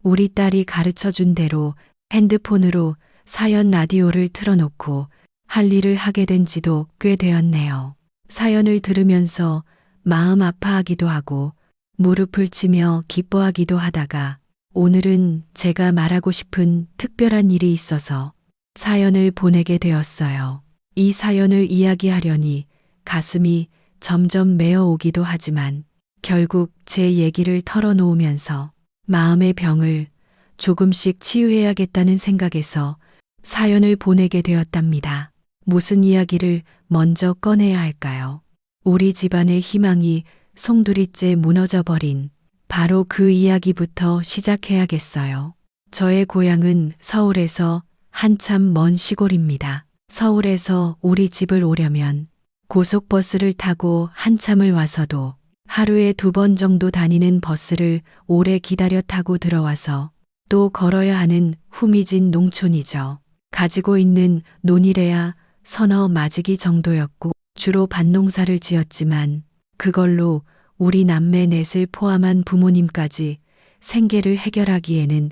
우리 딸이 가르쳐 준 대로 핸드폰으로 사연 라디오를 틀어놓고 할 일을 하게 된 지도 꽤 되었네요. 사연을 들으면서 마음 아파하기도 하고 무릎을 치며 기뻐하기도 하다가 오늘은 제가 말하고 싶은 특별한 일이 있어서 사연을 보내게 되었어요. 이 사연을 이야기하려니 가슴이 점점 메어오기도 하지만 결국 제 얘기를 털어놓으면서 마음의 병을 조금씩 치유해야겠다는 생각에서 사연을 보내게 되었답니다. 무슨 이야기를 먼저 꺼내야 할까요? 우리 집안의 희망이 송두리째 무너져버린 바로 그 이야기부터 시작해야겠어요. 저의 고향은 서울에서 한참 먼 시골입니다. 서울에서 우리 집을 오려면 고속버스를 타고 한참을 와서도 하루에 2번 정도 다니는 버스를 오래 기다려 타고 들어와서 또 걸어야 하는 후미진 농촌이죠. 가지고 있는 논이래야 서너 마지기 정도였고 주로 밭농사를 지었지만 그걸로 우리 남매 넷을 포함한 부모님까지 생계를 해결하기에는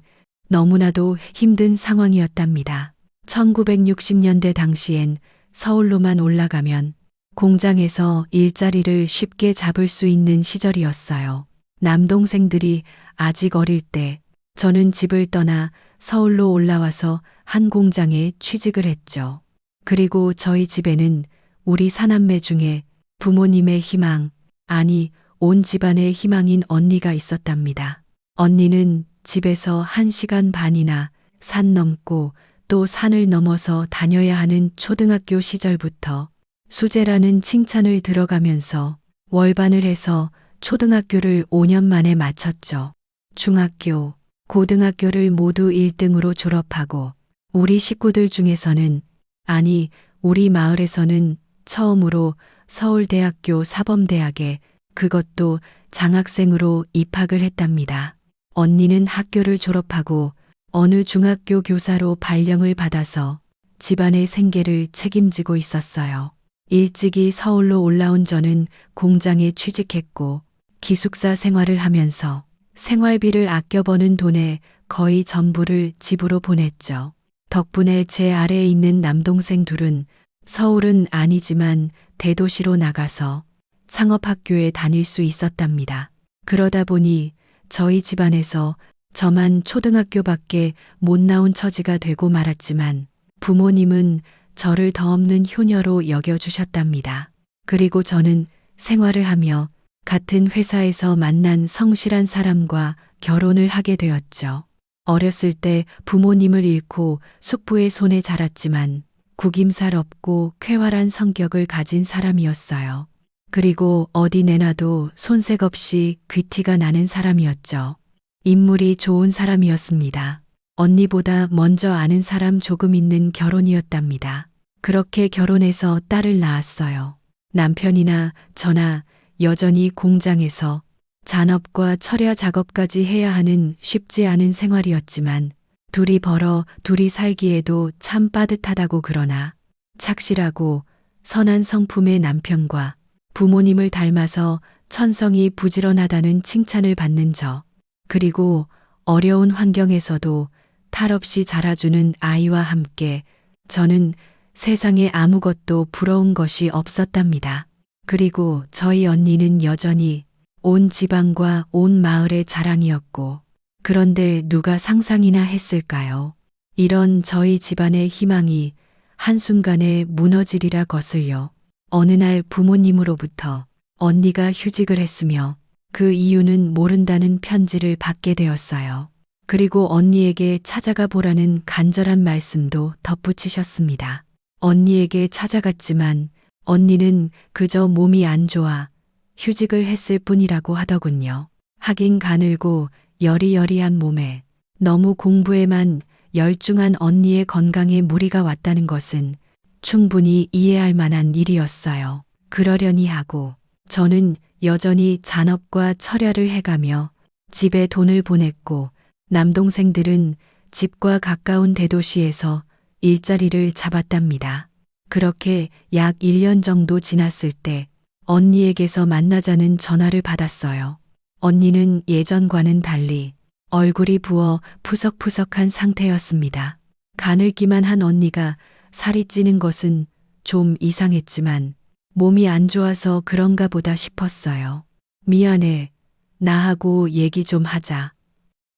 너무나도 힘든 상황이었답니다. 1960년대 당시엔 서울로만 올라가면 공장에서 일자리를 쉽게 잡을 수 있는 시절이었어요. 남동생들이 아직 어릴 때 저는 집을 떠나 서울로 올라와서 한 공장에 취직을 했죠. 그리고 저희 집에는 우리 사남매 중에 부모님의 희망, 아니 온 집안의 희망인 언니가 있었답니다. 언니는 집에서 1시간 반이나 산 넘고 또 산을 넘어서 다녀야 하는 초등학교 시절부터 수재라는 칭찬을 들어가면서 월반을 해서 초등학교를 5년 만에 마쳤죠. 중학교, 고등학교를 모두 1등으로 졸업하고 우리 식구들 중에서는 아니 우리 마을에서는 처음으로 서울대학교 사범대학에 그것도 장학생으로 입학을 했답니다. 언니는 학교를 졸업하고 어느 중학교 교사로 발령을 받아서 집안의 생계를 책임지고 있었어요. 일찍이 서울로 올라온 저는 공장에 취직했고 기숙사 생활을 하면서 생활비를 아껴버는 돈의 거의 전부를 집으로 보냈죠. 덕분에 제 아래에 있는 남동생 둘은 서울은 아니지만 대도시로 나가서 상업학교에 다닐 수 있었답니다. 그러다 보니 저희 집안에서 저만 초등학교밖에 못 나온 처지가 되고 말았지만 부모님은 저를 더 없는 효녀로 여겨주셨답니다. 그리고 저는 생활을 하며 같은 회사에서 만난 성실한 사람과 결혼을 하게 되었죠. 어렸을 때 부모님을 잃고 숙부의 손에 자랐지만 구김살 없고 쾌활한 성격을 가진 사람이었어요. 그리고 어디 내놔도 손색 없이 귀티가 나는 사람이었죠. 인물이 좋은 사람이었습니다. 언니보다 먼저 아는 사람 조금 있는 결혼이었답니다. 그렇게 결혼해서 딸을 낳았어요. 남편이나 저나 여전히 공장에서 잔업과 철야 작업까지 해야 하는 쉽지 않은 생활이었지만 둘이 벌어 둘이 살기에도 참 빠듯하다고 그러나 착실하고 선한 성품의 남편과 부모님을 닮아서 천성이 부지런하다는 칭찬을 받는 저, 그리고 어려운 환경에서도 탈없이 자라주는 아이와 함께 저는 세상에 아무것도 부러운 것이 없었답니다. 그리고 저희 언니는 여전히 온 지방과 온 마을의 자랑이었고 그런데 누가 상상이나 했을까요? 이런 저희 집안의 희망이 한순간에 무너지리라 거슬려 어느 날 부모님으로부터 언니가 휴직을 했으며 그 이유는 모른다는 편지를 받게 되었어요. 그리고 언니에게 찾아가 보라는 간절한 말씀도 덧붙이셨습니다. 언니에게 찾아갔지만 언니는 그저 몸이 안 좋아 휴직을 했을 뿐이라고 하더군요. 하긴 가늘고 여리여리한 몸에 너무 공부에만 열중한 언니의 건강에 무리가 왔다는 것은 충분히 이해할 만한 일이었어요. 그러려니 하고 저는 여전히 잔업과 철야를 해가며 집에 돈을 보냈고 남동생들은 집과 가까운 대도시에서 일자리를 잡았답니다. 그렇게 약 1년 정도 지났을 때 언니에게서 만나자는 전화를 받았어요. 언니는 예전과는 달리 얼굴이 부어 푸석푸석한 상태였습니다. 가늘기만 한 언니가 살이 찌는 것은 좀 이상했지만 몸이 안 좋아서 그런가 보다 싶었어요. 미안해. 나하고 얘기 좀 하자.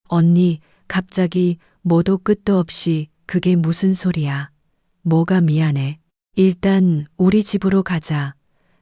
언니, 갑자기 뭐도 끝도 없이 그게 무슨 소리야. 뭐가 미안해. 일단 우리 집으로 가자.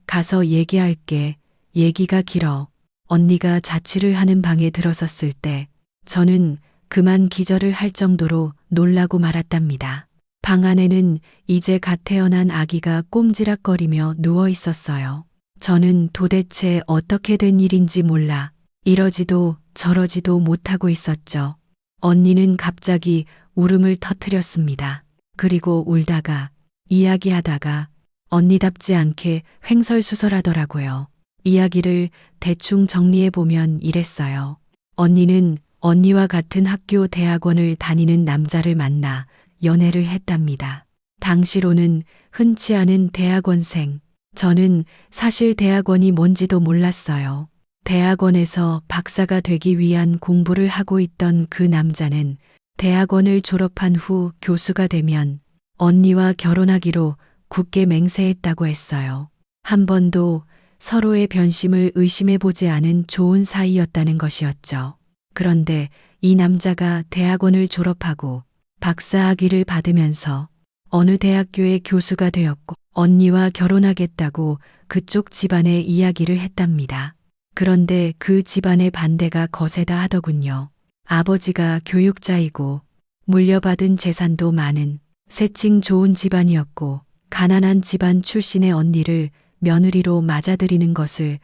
가서 얘기할게. 얘기가 길어. 언니가 자취를 하는 방에 들어섰을 때 저는 그만 기절을 할 정도로 놀라고 말았답니다. 방 안에는 이제 갓 태어난 아기가 꼼지락거리며 누워 있었어요. 저는 도대체 어떻게 된 일인지 몰라 이러지도 저러지도 못하고 있었죠. 언니는 갑자기 울음을 터뜨렸습니다. 그리고 울다가 이야기하다가 언니답지 않게 횡설수설하더라고요. 이야기를 대충 정리해보면 이랬어요. 언니는 언니와 같은 학교 대학원을 다니는 남자를 만나 연애를 했답니다. 당시로는 흔치 않은 대학원생. 저는 사실 대학원이 뭔지도 몰랐어요. 대학원에서 박사가 되기 위한 공부를 하고 있던 그 남자는 대학원을 졸업한 후 교수가 되면 언니와 결혼하기로 굳게 맹세했다고 했어요. 한 번도 서로의 변심을 의심해보지 않은 좋은 사이였다는 것이었죠. 그런데 이 남자가 대학원을 졸업하고 박사학위를 받으면서 어느 대학교의 교수가 되었고 언니와 결혼하겠다고 그쪽 집안에 이야기를 했답니다. 그런데 그 집안의 반대가 거세다 하더군요. 아버지가 교육자이고 물려받은 재산도 많은 세칭 좋은 집안이었고 가난한 집안 출신의 언니를 며느리로 맞아들이는 것을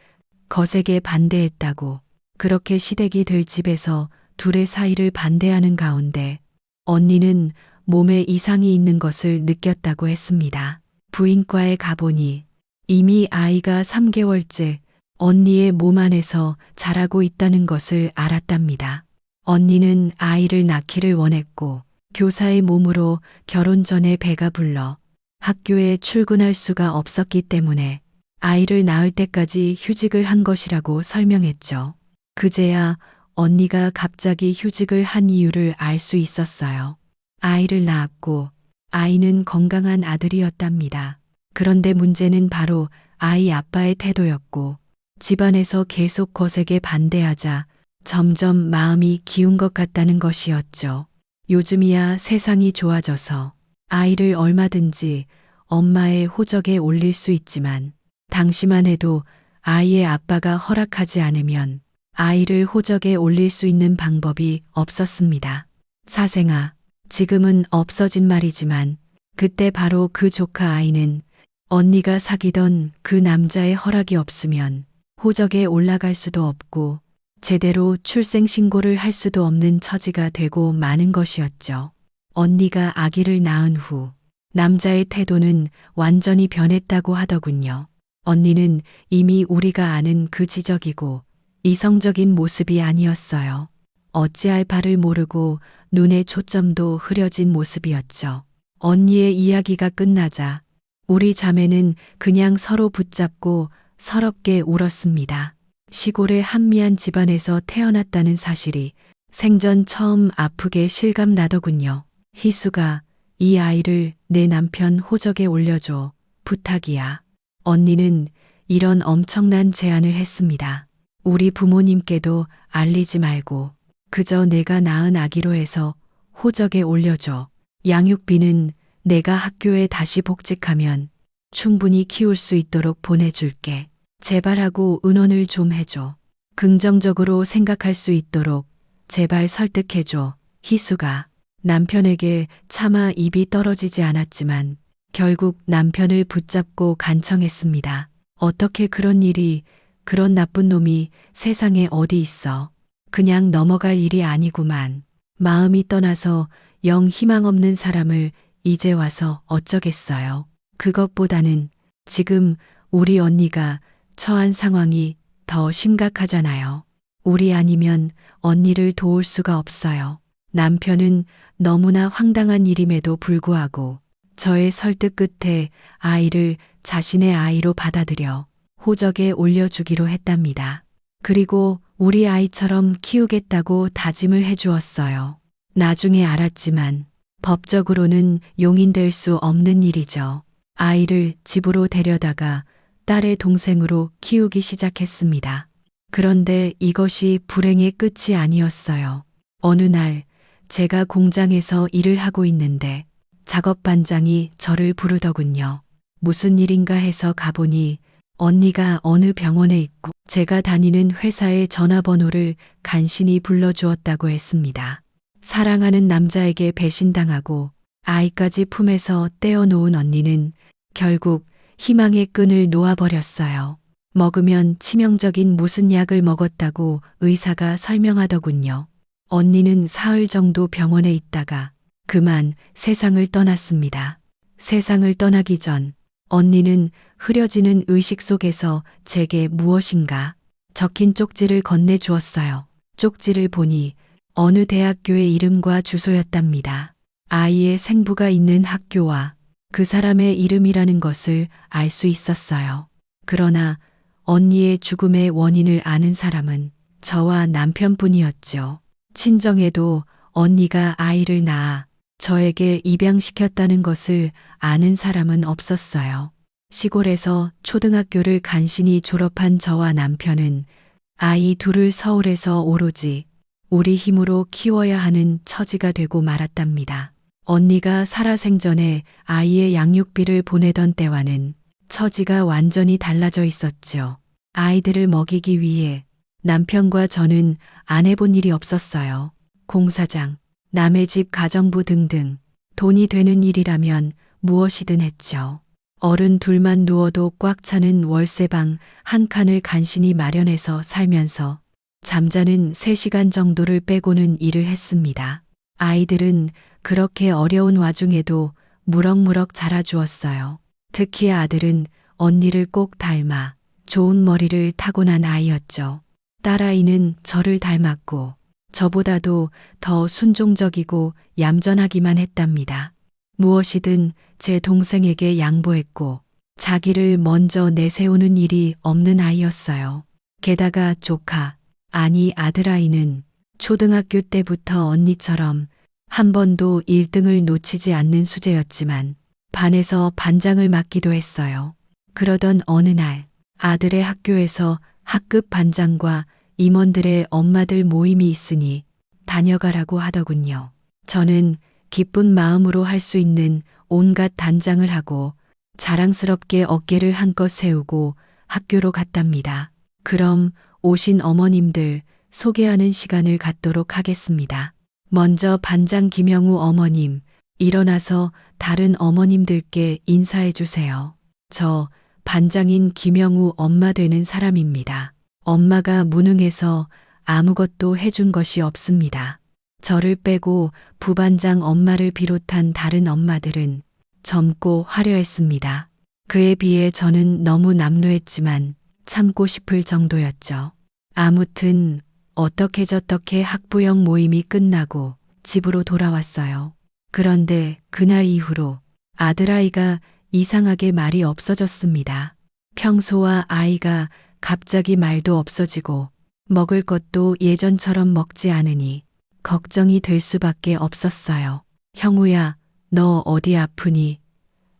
거세게 반대했다고 그렇게 시댁이 될 집에서 둘의 사이를 반대하는 가운데 언니는 몸에 이상이 있는 것을 느꼈다고 했습니다. 부인과에 가보니 이미 아이가 3개월째 언니의 몸 안에서 자라고 있다는 것을 알았답니다. 언니는 아이를 낳기를 원했고 교사의 몸으로 결혼 전에 배가 불러 학교에 출근할 수가 없었기 때문에 아이를 낳을 때까지 휴직을 한 것이라고 설명했죠. 그제야 언니가 갑자기 휴직을 한 이유를 알 수 있었어요. 아이를 낳았고 아이는 건강한 아들이었답니다. 그런데 문제는 바로 아이 아빠의 태도였고 집안에서 계속 거세게 반대하자 점점 마음이 기운 것 같다는 것이었죠. 요즘이야 세상이 좋아져서 아이를 얼마든지 엄마의 호적에 올릴 수 있지만 당시만 해도 아이의 아빠가 허락하지 않으면 아이를 호적에 올릴 수 있는 방법이 없었습니다. 사생아, 지금은 없어진 말이지만 그때 바로 그 조카 아이는 언니가 사귀던 그 남자의 허락이 없으면 호적에 올라갈 수도 없고 제대로 출생신고를 할 수도 없는 처지가 되고 마는 것이었죠. 언니가 아기를 낳은 후 남자의 태도는 완전히 변했다고 하더군요. 언니는 이미 우리가 아는 그 지적이고 이성적인 모습이 아니었어요. 어찌할 바를 모르고 눈의 초점도 흐려진 모습이었죠. 언니의 이야기가 끝나자 우리 자매는 그냥 서로 붙잡고 서럽게 울었습니다. 시골의 한미한 집안에서 태어났다는 사실이 생전 처음 아프게 실감나더군요. 희수가 이 아이를 내 남편 호적에 올려줘. 부탁이야. 언니는 이런 엄청난 제안을 했습니다. 우리 부모님께도 알리지 말고 그저 내가 낳은 아기로 해서 호적에 올려줘. 양육비는 내가 학교에 다시 복직하면 충분히 키울 수 있도록 보내줄게. 제발하고 은원을 좀 해줘. 긍정적으로 생각할 수 있도록 제발 설득해줘. 희수가 남편에게 차마 입이 떨어지지 않았지만 결국 남편을 붙잡고 간청했습니다. 어떻게 그런 일이, 그런 나쁜 놈이 세상에 어디 있어. 그냥 넘어갈 일이 아니구만. 마음이 떠나서 영 희망 없는 사람을 이제 와서 어쩌겠어요. 그것보다는 지금 우리 언니가 처한 상황이 더 심각하잖아요. 우리 아니면 언니를 도울 수가 없어요. 남편은 너무나 황당한 일임에도 불구하고 저의 설득 끝에 아이를 자신의 아이로 받아들여 호적에 올려주기로 했답니다. 그리고 우리 아이처럼 키우겠다고 다짐을 해주었어요. 나중에 알았지만 법적으로는 용인될 수 없는 일이죠. 아이를 집으로 데려다가 딸의 동생으로 키우기 시작했습니다. 그런데 이것이 불행의 끝이 아니었어요. 어느 날 제가 공장에서 일을 하고 있는데 작업반장이 저를 부르더군요. 무슨 일인가 해서 가보니 언니가 어느 병원에 있고 제가 다니는 회사의 전화번호를 간신히 불러주었다고 했습니다. 사랑하는 남자에게 배신당하고 아이까지 품에서 떼어놓은 언니는 결국 희망의 끈을 놓아버렸어요. 먹으면 치명적인 무슨 약을 먹었다고 의사가 설명하더군요. 언니는 사흘 정도 병원에 있다가 그만 세상을 떠났습니다. 세상을 떠나기 전 언니는 흐려지는 의식 속에서 제게 무엇인가 적힌 쪽지를 건네주었어요. 쪽지를 보니 어느 대학교의 이름과 주소였답니다. 아이의 생부가 있는 학교와 그 사람의 이름이라는 것을 알 수 있었어요. 그러나 언니의 죽음의 원인을 아는 사람은 저와 남편뿐이었죠. 친정에도 언니가 아이를 낳아 저에게 입양시켰다는 것을 아는 사람은 없었어요. 시골에서 초등학교를 간신히 졸업한 저와 남편은 아이 둘을 서울에서 오로지 우리 힘으로 키워야 하는 처지가 되고 말았답니다. 언니가 살아생전에 아이의 양육비를 보내던 때와는 처지가 완전히 달라져 있었죠. 아이들을 먹이기 위해 남편과 저는 안 해본 일이 없었어요. 공사장, 남의 집 가정부 등등 돈이 되는 일이라면 무엇이든 했죠. 어른 둘만 누워도 꽉 차는 월세방 한 칸을 간신히 마련해서 살면서 잠자는 3시간 정도를 빼고는 일을 했습니다. 아이들은 그렇게 어려운 와중에도 무럭무럭 자라주었어요. 특히 아들은 언니를 꼭 닮아 좋은 머리를 타고난 아이였죠. 딸아이는 저를 닮았고 저보다도 더 순종적이고 얌전하기만 했답니다. 무엇이든 제 동생에게 양보했고 자기를 먼저 내세우는 일이 없는 아이였어요. 게다가 조카, 아니 아들아이는 초등학교 때부터 언니처럼 한 번도 1등을 놓치지 않는 수재였지만 반에서 반장을 맡기도 했어요. 그러던 어느 날 아들의 학교에서 학급 반장과 임원들의 엄마들 모임이 있으니 다녀가라고 하더군요. 저는 기쁜 마음으로 할 수 있는 온갖 단장을 하고 자랑스럽게 어깨를 한껏 세우고 학교로 갔답니다. 그럼 오신 어머님들 소개하는 시간을 갖도록 하겠습니다. 먼저 반장 김영우 어머님, 일어나서 다른 어머님들께 인사해 주세요. 저 반장인 김영우 엄마 되는 사람입니다. 엄마가 무능해서 아무것도 해준 것이 없습니다. 저를 빼고 부반장 엄마를 비롯한 다른 엄마들은 젊고 화려했습니다. 그에 비해 저는 너무 남루했지만 참고 싶을 정도였죠. 아무튼 어떻게 저떻게 학부형 모임이 끝나고 집으로 돌아왔어요. 그런데 그날 이후로 아들아이가 이상하게 말이 없어졌습니다. 평소와 아이가 갑자기 말도 없어지고 먹을 것도 예전처럼 먹지 않으니 걱정이 될 수밖에 없었어요. 형우야, 너 어디 아프니?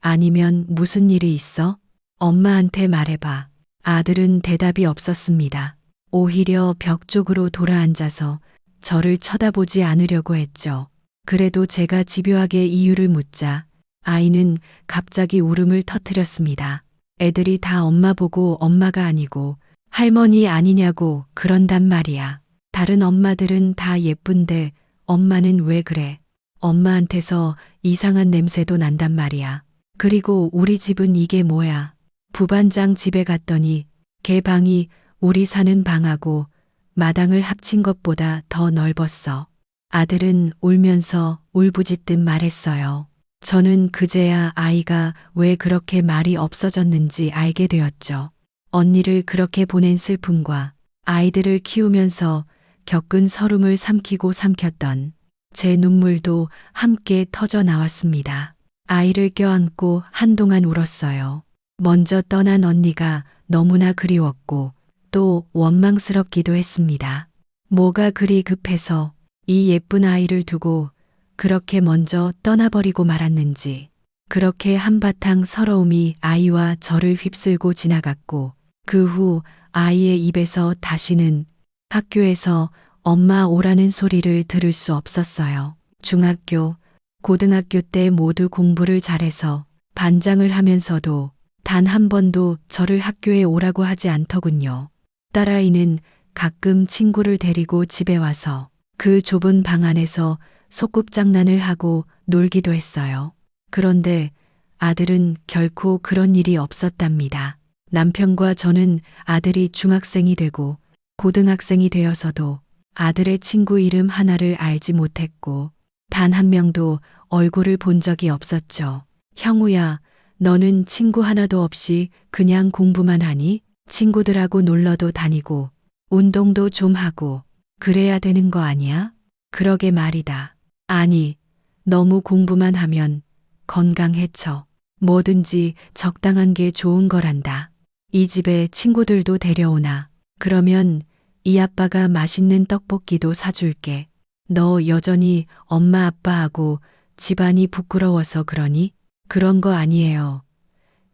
아니면 무슨 일이 있어? 엄마한테 말해봐. 아들은 대답이 없었습니다. 오히려 벽 쪽으로 돌아앉아서 저를 쳐다보지 않으려고 했죠. 그래도 제가 집요하게 이유를 묻자 아이는 갑자기 울음을 터뜨렸습니다. 애들이 다 엄마 보고 엄마가 아니고 할머니 아니냐고 그런단 말이야. 다른 엄마들은 다 예쁜데 엄마는 왜 그래? 엄마한테서 이상한 냄새도 난단 말이야. 그리고 우리 집은 이게 뭐야? 부반장 집에 갔더니 걔 방이 우리 사는 방하고 마당을 합친 것보다 더 넓었어. 아들은 울면서 울부짖듯 말했어요. 저는 그제야 아이가 왜 그렇게 말이 없어졌는지 알게 되었죠. 언니를 그렇게 보낸 슬픔과 아이들을 키우면서 겪은 서름을 삼키고 삼켰던 제 눈물도 함께 터져 나왔습니다. 아이를 껴안고 한동안 울었어요. 먼저 떠난 언니가 너무나 그리웠고 또 원망스럽기도 했습니다. 뭐가 그리 급해서 이 예쁜 아이를 두고 그렇게 먼저 떠나버리고 말았는지. 그렇게 한바탕 서러움이 아이와 저를 휩쓸고 지나갔고 그 후 아이의 입에서 다시는 학교에서 엄마 오라는 소리를 들을 수 없었어요. 중학교, 고등학교 때 모두 공부를 잘해서 반장을 하면서도 단 한 번도 저를 학교에 오라고 하지 않더군요. 딸아이는 가끔 친구를 데리고 집에 와서 그 좁은 방 안에서 소꿉장난을 하고 놀기도 했어요. 그런데 아들은 결코 그런 일이 없었답니다. 남편과 저는 아들이 중학생이 되고 고등학생이 되어서도 아들의 친구 이름 하나를 알지 못했고 단 한 명도 얼굴을 본 적이 없었죠. 형우야, 너는 친구 하나도 없이 그냥 공부만 하니? 친구들하고 놀러도 다니고 운동도 좀 하고 그래야 되는 거 아니야? 그러게 말이다. 아니, 너무 공부만 하면 건강 해쳐. 뭐든지 적당한 게 좋은 거란다. 이 집에 친구들도 데려오나. 그러면 이 아빠가 맛있는 떡볶이도 사줄게. 너 여전히 엄마 아빠하고 집안이 부끄러워서 그러니? 그런 거 아니에요.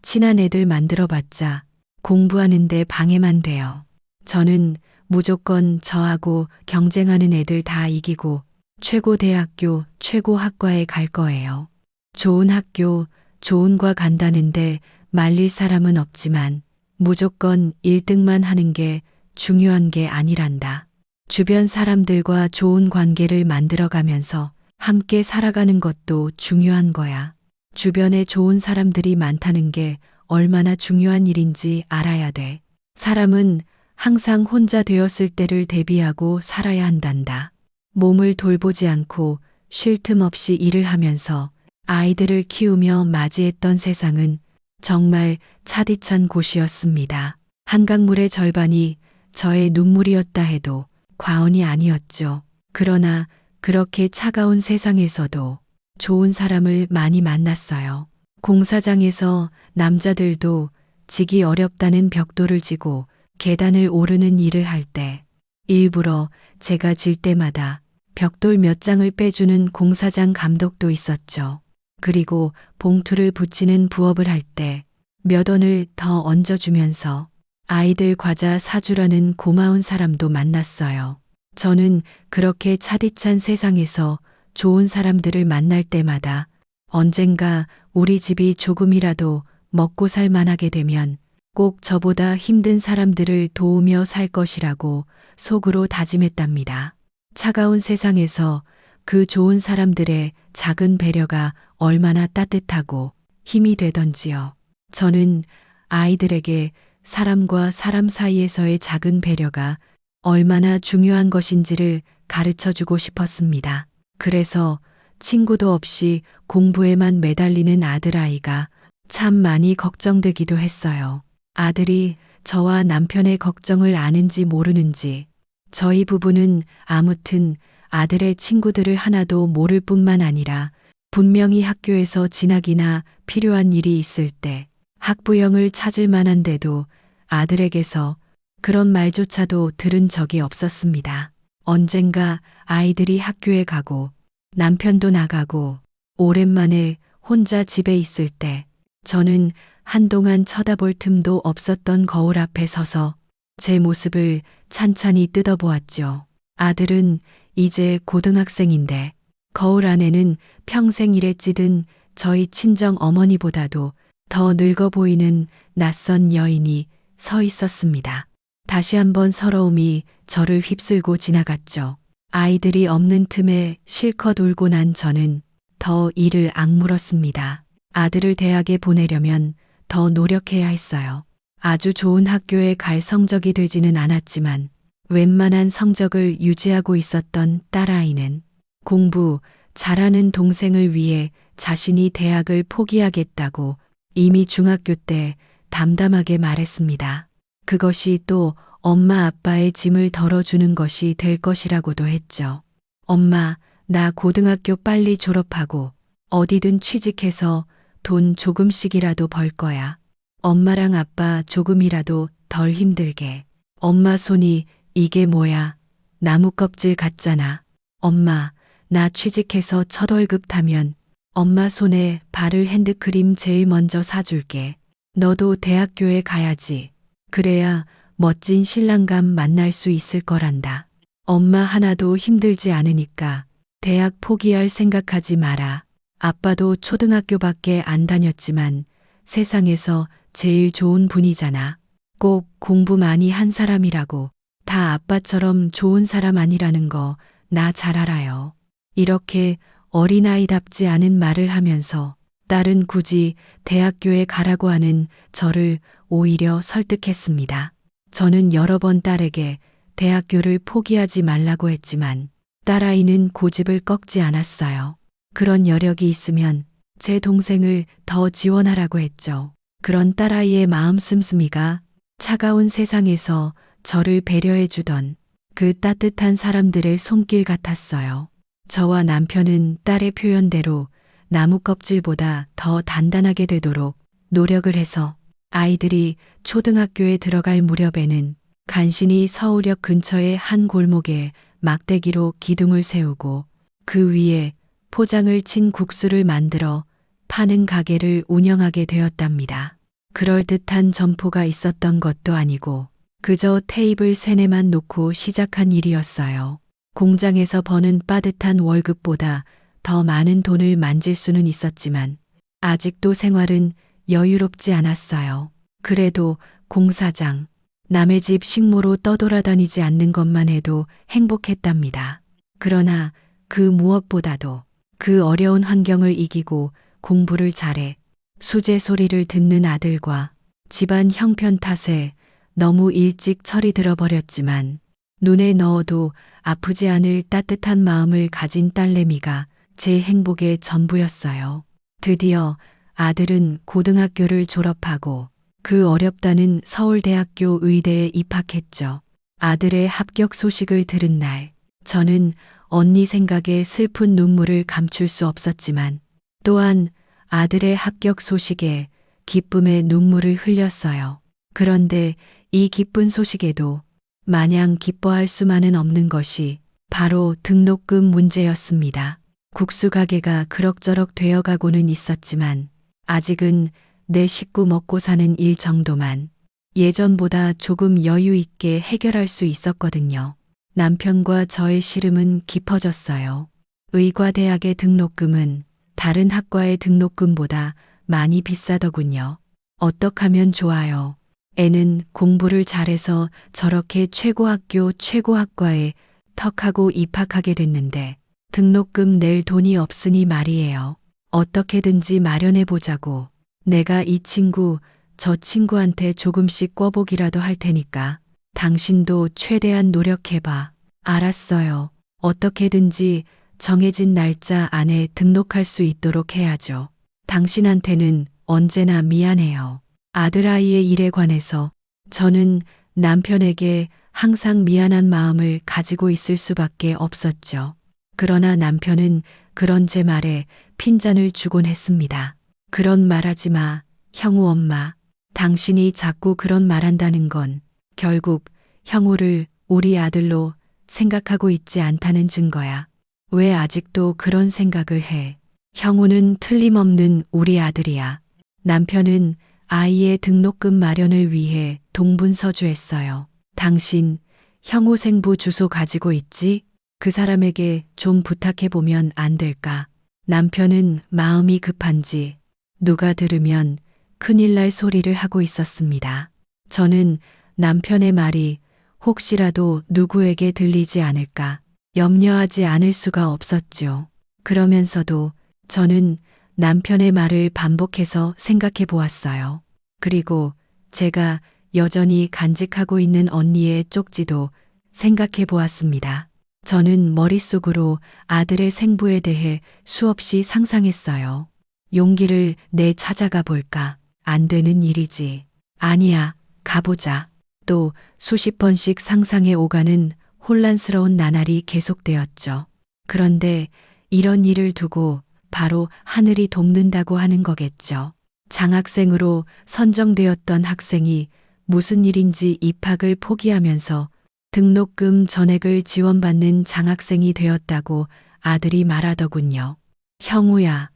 친한 애들 만들어봤자 공부하는데 방해만 돼요. 저는 무조건 저하고 경쟁하는 애들 다 이기고 최고 대학교, 최고 학과에 갈 거예요. 좋은 학교, 좋은 과 간다는데 말릴 사람은 없지만 무조건 1등만 하는 게 중요한 게 아니란다. 주변 사람들과 좋은 관계를 만들어가면서 함께 살아가는 것도 중요한 거야. 주변에 좋은 사람들이 많다는 게 얼마나 중요한 일인지 알아야 돼. 사람은 항상 혼자 되었을 때를 대비하고 살아야 한단다. 몸을 돌보지 않고 쉴 틈 없이 일을 하면서 아이들을 키우며 맞이했던 세상은 정말 차디찬 곳이었습니다. 한강물의 절반이 저의 눈물이었다 해도 과언이 아니었죠. 그러나 그렇게 차가운 세상에서도 좋은 사람을 많이 만났어요. 공사장에서 남자들도 지기 어렵다는 벽돌을 지고 계단을 오르는 일을 할 때 일부러 제가 질 때마다 벽돌 몇 장을 빼주는 공사장 감독도 있었죠. 그리고 봉투를 붙이는 부업을 할 때 몇 원을 더 얹어주면서 아이들 과자 사주라는 고마운 사람도 만났어요. 저는 그렇게 차디찬 세상에서 좋은 사람들을 만날 때마다 언젠가 우리 집이 조금이라도 먹고 살 만하게 되면 꼭 저보다 힘든 사람들을 도우며 살 것이라고 속으로 다짐했답니다. 차가운 세상에서 그 좋은 사람들의 작은 배려가 얼마나 따뜻하고 힘이 되던지요. 저는 아이들에게 사람과 사람 사이에서의 작은 배려가 얼마나 중요한 것인지를 가르쳐 주고 싶었습니다. 그래서 친구도 없이 공부에만 매달리는 아들아이가 참 많이 걱정되기도 했어요. 아들이 저와 남편의 걱정을 아는지 모르는지 저희 부부는 아무튼 아들의 친구들을 하나도 모를 뿐만 아니라 분명히 학교에서 진학이나 필요한 일이 있을 때 학부형을 찾을 만한데도 아들에게서 그런 말조차도 들은 적이 없었습니다. 언젠가 아이들이 학교에 가고 남편도 나가고 오랜만에 혼자 집에 있을 때 저는 한동안 쳐다볼 틈도 없었던 거울 앞에 서서 제 모습을 찬찬히 뜯어보았죠. 아들은 이제 고등학생인데 거울 안에는 평생 일에 찌든 저희 친정 어머니보다도 더 늙어 보이는 낯선 여인이 서 있었습니다. 다시 한번 서러움이 저를 휩쓸고 지나갔죠. 아이들이 없는 틈에 실컷 울고 난 저는 더 이를 악물었습니다. 아들을 대학에 보내려면 더 노력해야 했어요. 아주 좋은 학교에 갈 성적이 되지는 않았지만 웬만한 성적을 유지하고 있었던 딸아이는 공부 잘하는 동생을 위해 자신이 대학을 포기하겠다고 이미 중학교 때 담담하게 말했습니다. 그것이 또 엄마 아빠의 짐을 덜어주는 것이 될 것이라고도 했죠. 엄마, 나 고등학교 빨리 졸업하고 어디든 취직해서 돈 조금씩이라도 벌 거야. 엄마랑 아빠 조금이라도 덜 힘들게. 엄마 손이 이게 뭐야? 나무 껍질 같잖아. 엄마, 나 취직해서 첫 월급 타면 엄마 손에 바를 핸드크림 제일 먼저 사줄게. 너도 대학교에 가야지. 그래야 멋진 신랑감 만날 수 있을 거란다. 엄마 하나도 힘들지 않으니까 대학 포기할 생각하지 마라. 아빠도 초등학교밖에 안 다녔지만 세상에서 제일 좋은 분이잖아. 꼭 공부 많이 한 사람이라고 다 아빠처럼 좋은 사람 아니라는 거 나 잘 알아요. 이렇게 어린아이답지 않은 말을 하면서 딸은 굳이 대학교에 가라고 하는 저를 오히려 설득했습니다. 저는 여러 번 딸에게 대학교를 포기하지 말라고 했지만 딸아이는 고집을 꺾지 않았어요. 그런 여력이 있으면 제 동생을 더 지원하라고 했죠. 그런 딸아이의 마음 씀씀이가 차가운 세상에서 저를 배려해 주던 그 따뜻한 사람들의 손길 같았어요. 저와 남편은 딸의 표현대로 나무 껍질보다 더 단단하게 되도록 노력을 해서 아이들이 초등학교에 들어갈 무렵에는 간신히 서울역 근처의 한 골목에 막대기로 기둥을 세우고 그 위에 포장을 친 국수를 만들어 파는 가게를 운영하게 되었답니다. 그럴듯한 점포가 있었던 것도 아니고 그저 테이블 세네만 놓고 시작한 일이었어요. 공장에서 버는 빠듯한 월급보다 더 많은 돈을 만질 수는 있었지만 아직도 생활은 여유롭지 않았어요. 그래도 공사장, 남의 집 식모로 떠돌아다니지 않는 것만 해도 행복했답니다. 그러나 그 무엇보다도 그 어려운 환경을 이기고 공부를 잘해 수제 소리를 듣는 아들과 집안 형편 탓에 너무 일찍 철이 들어버렸지만 눈에 넣어도 아프지 않을 따뜻한 마음을 가진 딸내미가 제 행복의 전부였어요. 드디어 아들은 고등학교를 졸업하고 그 어렵다는 서울대학교 의대에 입학했죠. 아들의 합격 소식을 들은 날, 저는 언니 생각에 슬픈 눈물을 감출 수 없었지만 또한 아들의 합격 소식에 기쁨의 눈물을 흘렸어요. 그런데 이 기쁜 소식에도 마냥 기뻐할 수만은 없는 것이 바로 등록금 문제였습니다. 국수 가게가 그럭저럭 되어가고는 있었지만 아직은 내 식구 먹고 사는 일 정도만 예전보다 조금 여유 있게 해결할 수 있었거든요. 남편과 저의 씨름은 깊어졌어요. 의과대학의 등록금은 다른 학과의 등록금보다 많이 비싸더군요. 어떡하면 좋아요. 애는 공부를 잘해서 저렇게 최고학교 최고학과에 턱하고 입학하게 됐는데 등록금 낼 돈이 없으니 말이에요. 어떻게든지 마련해 보자고. 내가 이 친구 저 친구한테 조금씩 꿔보기라도 할 테니까 당신도 최대한 노력해봐. 알았어요. 어떻게든지 정해진 날짜 안에 등록할 수 있도록 해야죠. 당신한테는 언제나 미안해요. 아들아이의 일에 관해서 저는 남편에게 항상 미안한 마음을 가지고 있을 수밖에 없었죠. 그러나 남편은 그런 제 말에 핀잔을 주곤 했습니다. 그런 말하지 마, 형우 엄마. 당신이 자꾸 그런 말한다는 건 결국 형우를 우리 아들로 생각하고 있지 않다는 증거야. 왜 아직도 그런 생각을 해? 형우는 틀림없는 우리 아들이야. 남편은 아이의 등록금 마련을 위해 동분서주했어요. 당신 형우 생부 주소 가지고 있지? 그 사람에게 좀 부탁해보면 안 될까? 남편은 마음이 급한지 누가 들으면 큰일 날 소리를 하고 있었습니다. 저는 남편의 말이 혹시라도 누구에게 들리지 않을까 염려하지 않을 수가 없었죠. 그러면서도 저는 남편의 말을 반복해서 생각해 보았어요. 그리고 제가 여전히 간직하고 있는 언니의 쪽지도 생각해 보았습니다. 저는 머릿속으로 아들의 생부에 대해 수없이 상상했어요. 용기를 내 찾아가 볼까? 안 되는 일이지. 아니야, 가보자. 또 수십 번씩 상상해 오가는 혼란스러운 나날이 계속되었죠. 그런데 이런 일을 두고 바로 하늘이 돕는다고 하는 거겠죠. 장학생으로 선정되었던 학생이 무슨 일인지 입학을 포기하면서 등록금 전액을 지원받는 장학생이 되었다고 아들이 말하더군요. 형우야,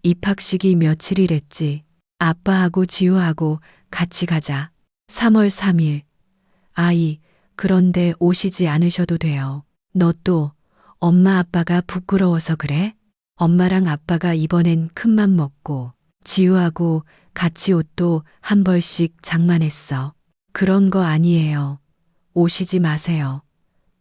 입학식이 며칠이랬지? 아빠하고 지우하고 같이 가자. 3월 3일. 아이, 그런데 오시지 않으셔도 돼요. 너 또 엄마 아빠가 부끄러워서 그래? 엄마랑 아빠가 이번엔 큰맘 먹고 지우하고 같이 옷도 한 벌씩 장만했어. 그런 거 아니에요. 오시지 마세요.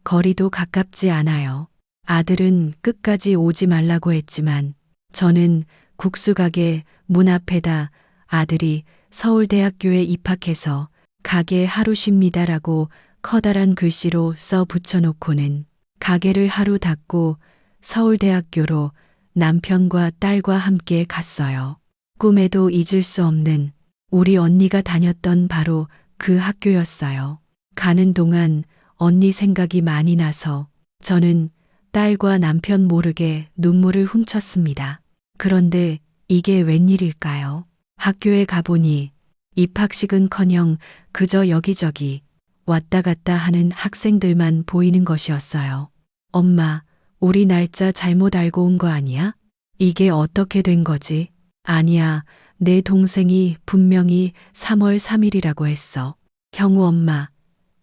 거리도 가깝지 않아요. 아들은 끝까지 오지 말라고 했지만 저는 국수가게 문 앞에다 아들이 서울대학교에 입학해서 가게 하루 쉽니다라고 커다란 글씨로 써 붙여놓고는 가게를 하루 닫고 서울대학교로 남편과 딸과 함께 갔어요. 꿈에도 잊을 수 없는 우리 언니가 다녔던 바로 그 학교였어요. 가는 동안 언니 생각이 많이 나서 저는 딸과 남편 모르게 눈물을 훔쳤습니다. 그런데 이게 웬일일까요? 학교에 가보니 입학식은커녕 그저 여기저기 왔다 갔다 하는 학생들만 보이는 것이었어요. 엄마, 우리 날짜 잘못 알고 온 거 아니야? 이게 어떻게 된 거지? 아니야, 내 동생이 분명히 3월 3일이라고 했어. 형우 엄마,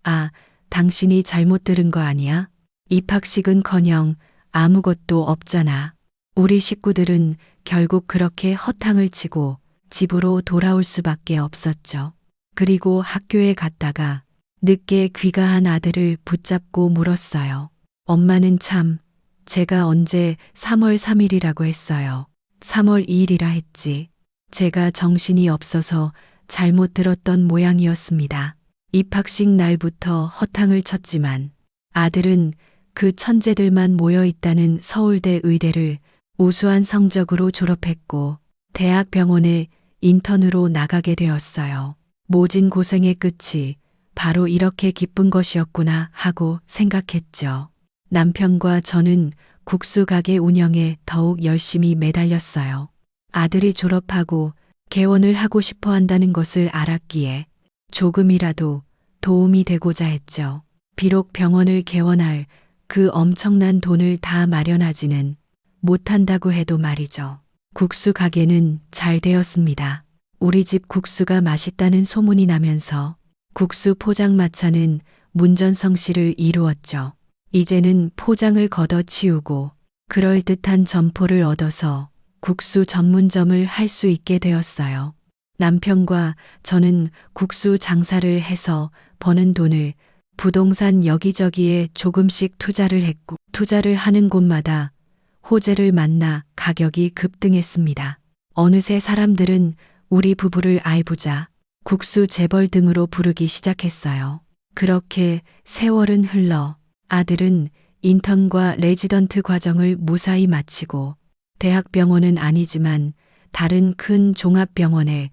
아, 당신이 잘못 들은 거 아니야? 입학식은커녕 아무것도 없잖아. 우리 식구들은 결국 그렇게 허탕을 치고 집으로 돌아올 수밖에 없었죠. 그리고 학교에 갔다가 늦게 귀가한 아들을 붙잡고 물었어요. 엄마는 참, 제가 언제 3월 3일이라고 했어요. 3월 2일이라 했지. 제가 정신이 없어서 잘못 들었던 모양이었습니다. 입학식 날부터 허탕을 쳤지만 아들은 그 천재들만 모여있다는 서울대 의대를 우수한 성적으로 졸업했고 대학병원에 인턴으로 나가게 되었어요. 모진 고생의 끝이 바로 이렇게 기쁜 것이었구나 하고 생각했죠. 남편과 저는 국수 가게 운영에 더욱 열심히 매달렸어요. 아들이 졸업하고 개원을 하고 싶어 한다는 것을 알았기에 조금이라도 도움이 되고자 했죠. 비록 병원을 개원할 그 엄청난 돈을 다 마련하지는 못한다고 해도 말이죠. 국수 가게는 잘 되었습니다. 우리 집 국수가 맛있다는 소문이 나면서 국수 포장마차는 문전성시를 이루었죠. 이제는 포장을 걷어치우고 그럴듯한 점포를 얻어서 국수 전문점을 할 수 있게 되었어요. 남편과 저는 국수 장사를 해서 버는 돈을 부동산 여기저기에 조금씩 투자를 했고 투자를 하는 곳마다 호재를 만나 가격이 급등했습니다. 어느새 사람들은 우리 부부를 알부자, 국수 재벌 등으로 부르기 시작했어요. 그렇게 세월은 흘러 아들은 인턴과 레지던트 과정을 무사히 마치고 대학병원은 아니지만 다른 큰 종합병원에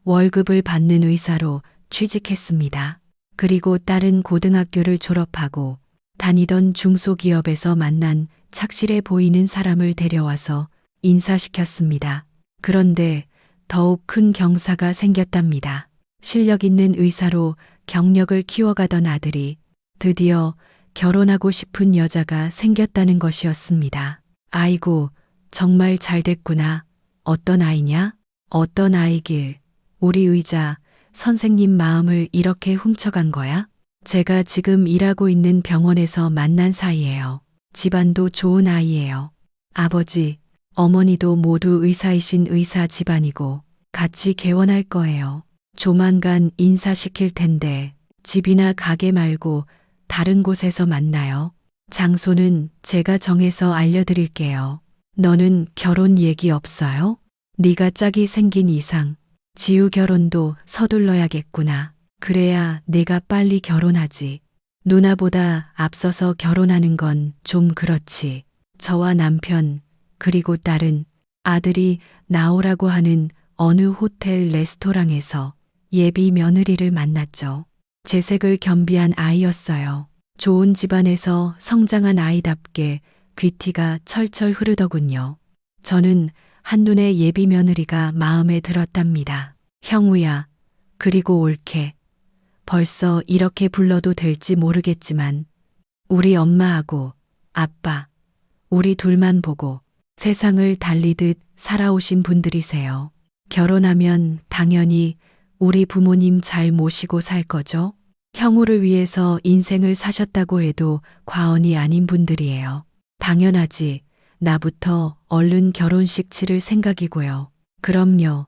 월급을 받는 의사로 취직했습니다. 그리고 딸은 고등학교를 졸업하고 다니던 중소기업에서 만난 착실해 보이는 사람을 데려와서 인사시켰습니다. 그런데 더욱 큰 경사가 생겼답니다. 실력 있는 의사로 경력을 키워가던 아들이 드디어 결혼하고 싶은 여자가 생겼다는 것이었습니다. 아이고, 정말 잘 됐구나. 어떤 아이냐? 어떤 아이길. 우리 의자, 선생님 마음을 이렇게 훔쳐간 거야? 제가 지금 일하고 있는 병원에서 만난 사이예요. 집안도 좋은 아이예요. 아버지, 어머니도 모두 의사이신 의사 집안이고 같이 개원할 거예요. 조만간 인사시킬 텐데 집이나 가게 말고 다른 곳에서 만나요. 장소는 제가 정해서 알려드릴게요. 너는 결혼 얘기 없어요? 네가 짝이 생긴 이상 지우 결혼도 서둘러야겠구나. 그래야 내가 빨리 결혼하지. 누나보다 앞서서 결혼하는 건 좀 그렇지. 저와 남편 그리고 딸은 아들이 나오라고 하는 어느 호텔 레스토랑에서 예비 며느리를 만났죠. 재색을 겸비한 아이였어요. 좋은 집안에서 성장한 아이답게 귀티가 철철 흐르더군요. 저는 한눈에 예비 며느리가 마음에 들었답니다. 형우야, 그리고 올케. 벌써 이렇게 불러도 될지 모르겠지만 우리 엄마하고 아빠, 우리 둘만 보고 세상을 달리듯 살아오신 분들이세요. 결혼하면 당연히 우리 부모님 잘 모시고 살 거죠? 형우를 위해서 인생을 사셨다고 해도 과언이 아닌 분들이에요. 당연하지. 나부터 얼른 결혼식 치를 생각이고요. 그럼요.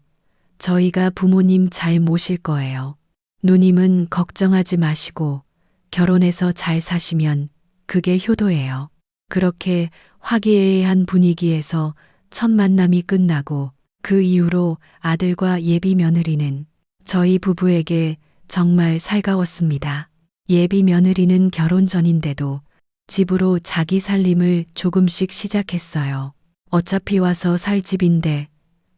저희가 부모님 잘 모실 거예요. 누님은 걱정하지 마시고 결혼해서 잘 사시면 그게 효도예요. 그렇게 화기애애한 분위기에서 첫 만남이 끝나고 그 이후로 아들과 예비 며느리는 저희 부부에게 정말 살가웠습니다. 예비 며느리는 결혼 전인데도 집으로 자기 살림을 조금씩 시작했어요. 어차피 와서 살 집인데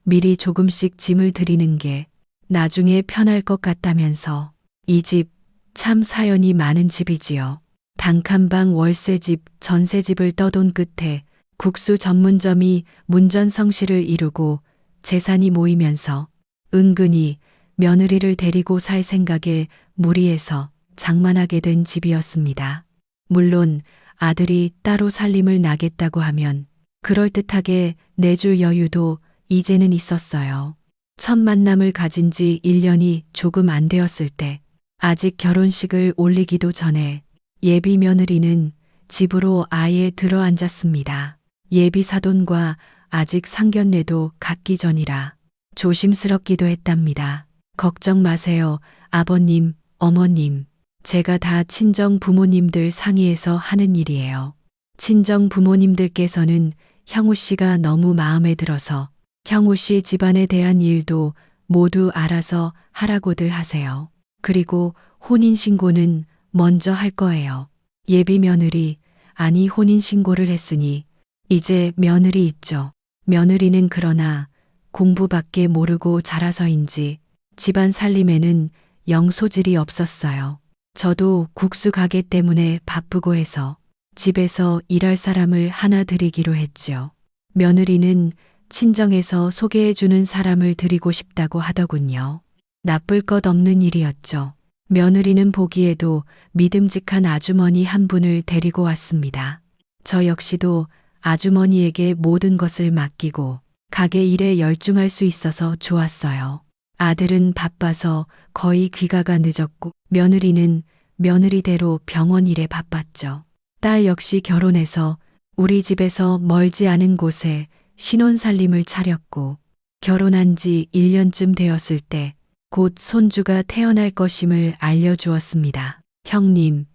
미리 조금씩 짐을 드리는 게 나중에 편할 것 같다면서. 이 집 참 사연이 많은 집이지요. 단칸방 월세집, 전세집을 떠돈 끝에 국수 전문점이 문전성시를 이루고 재산이 모이면서 은근히 며느리를 데리고 살 생각에 무리해서 장만하게 된 집이었습니다. 물론 아들이 따로 살림을 나겠다고 하면 그럴듯하게 내줄 여유도 이제는 있었어요. 첫 만남을 가진 지 1년이 조금 안 되었을 때 아직 결혼식을 올리기도 전에 예비 며느리는 집으로 아예 들어앉았습니다. 예비 사돈과 아직 상견례도 갖기 전이라 조심스럽기도 했답니다. 걱정 마세요. 아버님, 어머님. 제가 다 친정 부모님들 상의해서 하는 일이에요. 친정 부모님들께서는 형우 씨가 너무 마음에 들어서 형우 씨 집안에 대한 일도 모두 알아서 하라고들 하세요. 그리고 혼인신고는 먼저 할 거예요. 예비 며느리, 아니 혼인신고를 했으니 이제 며느리 있죠. 며느리는 그러나 공부밖에 모르고 자라서인지 집안 살림에는 영 소질이 없었어요. 저도 국수 가게 때문에 바쁘고 해서 집에서 일할 사람을 하나 들이기로 했죠. 며느리는 친정에서 소개해주는 사람을 드리고 싶다고 하더군요. 나쁠 것 없는 일이었죠. 며느리는 보기에도 믿음직한 아주머니 한 분을 데리고 왔습니다. 저 역시도 아주머니에게 모든 것을 맡기고 가게 일에 열중할 수 있어서 좋았어요. 아들은 바빠서 거의 귀가가 늦었고 며느리는 며느리대로 병원 일에 바빴죠. 딸 역시 결혼해서 우리 집에서 멀지 않은 곳에 신혼살림을 차렸고 결혼한 지 1년쯤 되었을 때 곧 손주가 태어날 것임을 알려주었습니다. 형님,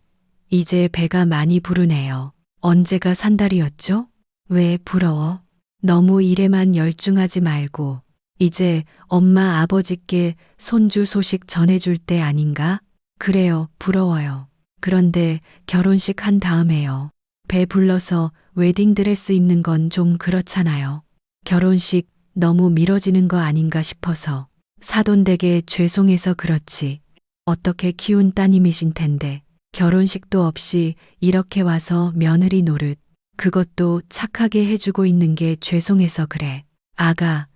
이제 배가 많이 부르네요. 언제가 산달이었죠? 왜 부러워? 너무 일에만 열중하지 말고 이제 엄마 아버지께 손주 소식 전해줄 때 아닌가? 그래요, 부러워요. 그런데 결혼식 한 다음에요. 배 불러서 웨딩드레스 입는 건 좀 그렇잖아요. 결혼식 너무 미뤄지는 거 아닌가 싶어서 사돈댁에 죄송해서 그렇지. 어떻게 키운 따님이신 텐데 결혼식도 없이 이렇게 와서 며느리 노릇, 그것도 착하게 해주고 있는 게 죄송해서 그래. 아가,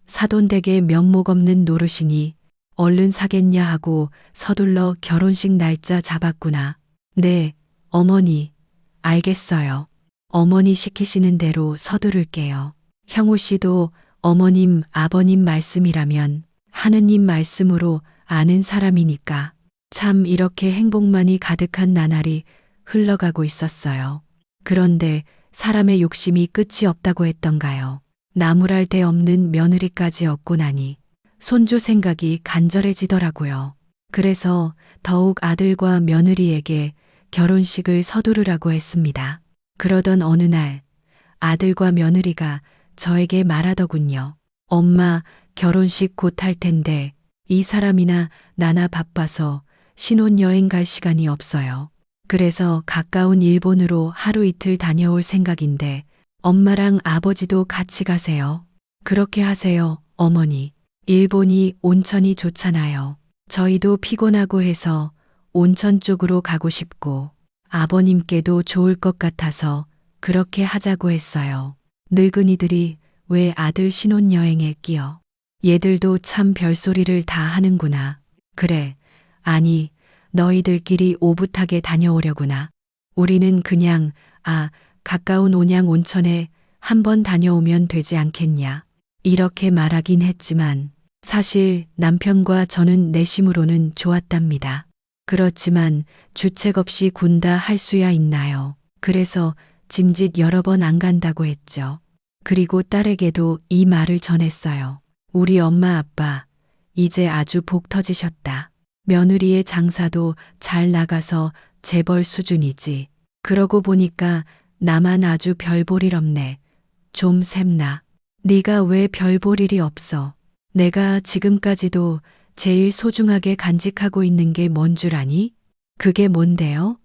사돈댁에 면목 없는 노릇이니 얼른 사겠냐 하고 서둘러 결혼식 날짜 잡았구나. 네, 어머니, 알겠어요. 어머니 시키시는 대로 서두를게요. 형우 씨도 어머님, 아버님 말씀이라면 하느님 말씀으로 아는 사람이니까. 참 이렇게 행복만이 가득한 나날이 흘러가고 있었어요. 그런데 사람의 욕심이 끝이 없다고 했던가요. 나무랄 데 없는 며느리까지 얻고 나니 손주 생각이 간절해지더라고요. 그래서 더욱 아들과 며느리에게 결혼식을 서두르라고 했습니다. 그러던 어느 날 아들과 며느리가 저에게 말하더군요. 엄마, 결혼식 곧 할 텐데 이 사람이나 나나 바빠서 신혼여행 갈 시간이 없어요. 그래서 가까운 일본으로 하루 이틀 다녀올 생각인데 엄마랑 아버지도 같이 가세요. 그렇게 하세요, 어머니. 일본이 온천이 좋잖아요. 저희도 피곤하고 해서 온천 쪽으로 가고 싶고 아버님께도 좋을 것 같아서 그렇게 하자고 했어요. 늙은이들이 왜 아들 신혼여행에 끼어. 얘들도 참 별소리를 다 하는구나. 그래, 아니, 너희들끼리 오붓하게 다녀오려구나. 우리는 그냥 가까운 온양 온천에 한번 다녀오면 되지 않겠냐. 이렇게 말하긴 했지만 사실 남편과 저는 내심으로는 좋았답니다. 그렇지만 주책 없이 군다 할 수야 있나요? 그래서 짐짓 여러 번 안 간다고 했죠. 그리고 딸에게도 이 말을 전했어요. 우리 엄마 아빠 이제 아주 복 터지셨다. 며느리의 장사도 잘 나가서 재벌 수준이지. 그러고 보니까 나만 아주 별 볼 일 없네. 좀 샘나. 네가 왜 별 볼 일이 없어? 내가 지금까지도 제일 소중하게 간직하고 있는 게 뭔 줄 아니? 그게 뭔데요?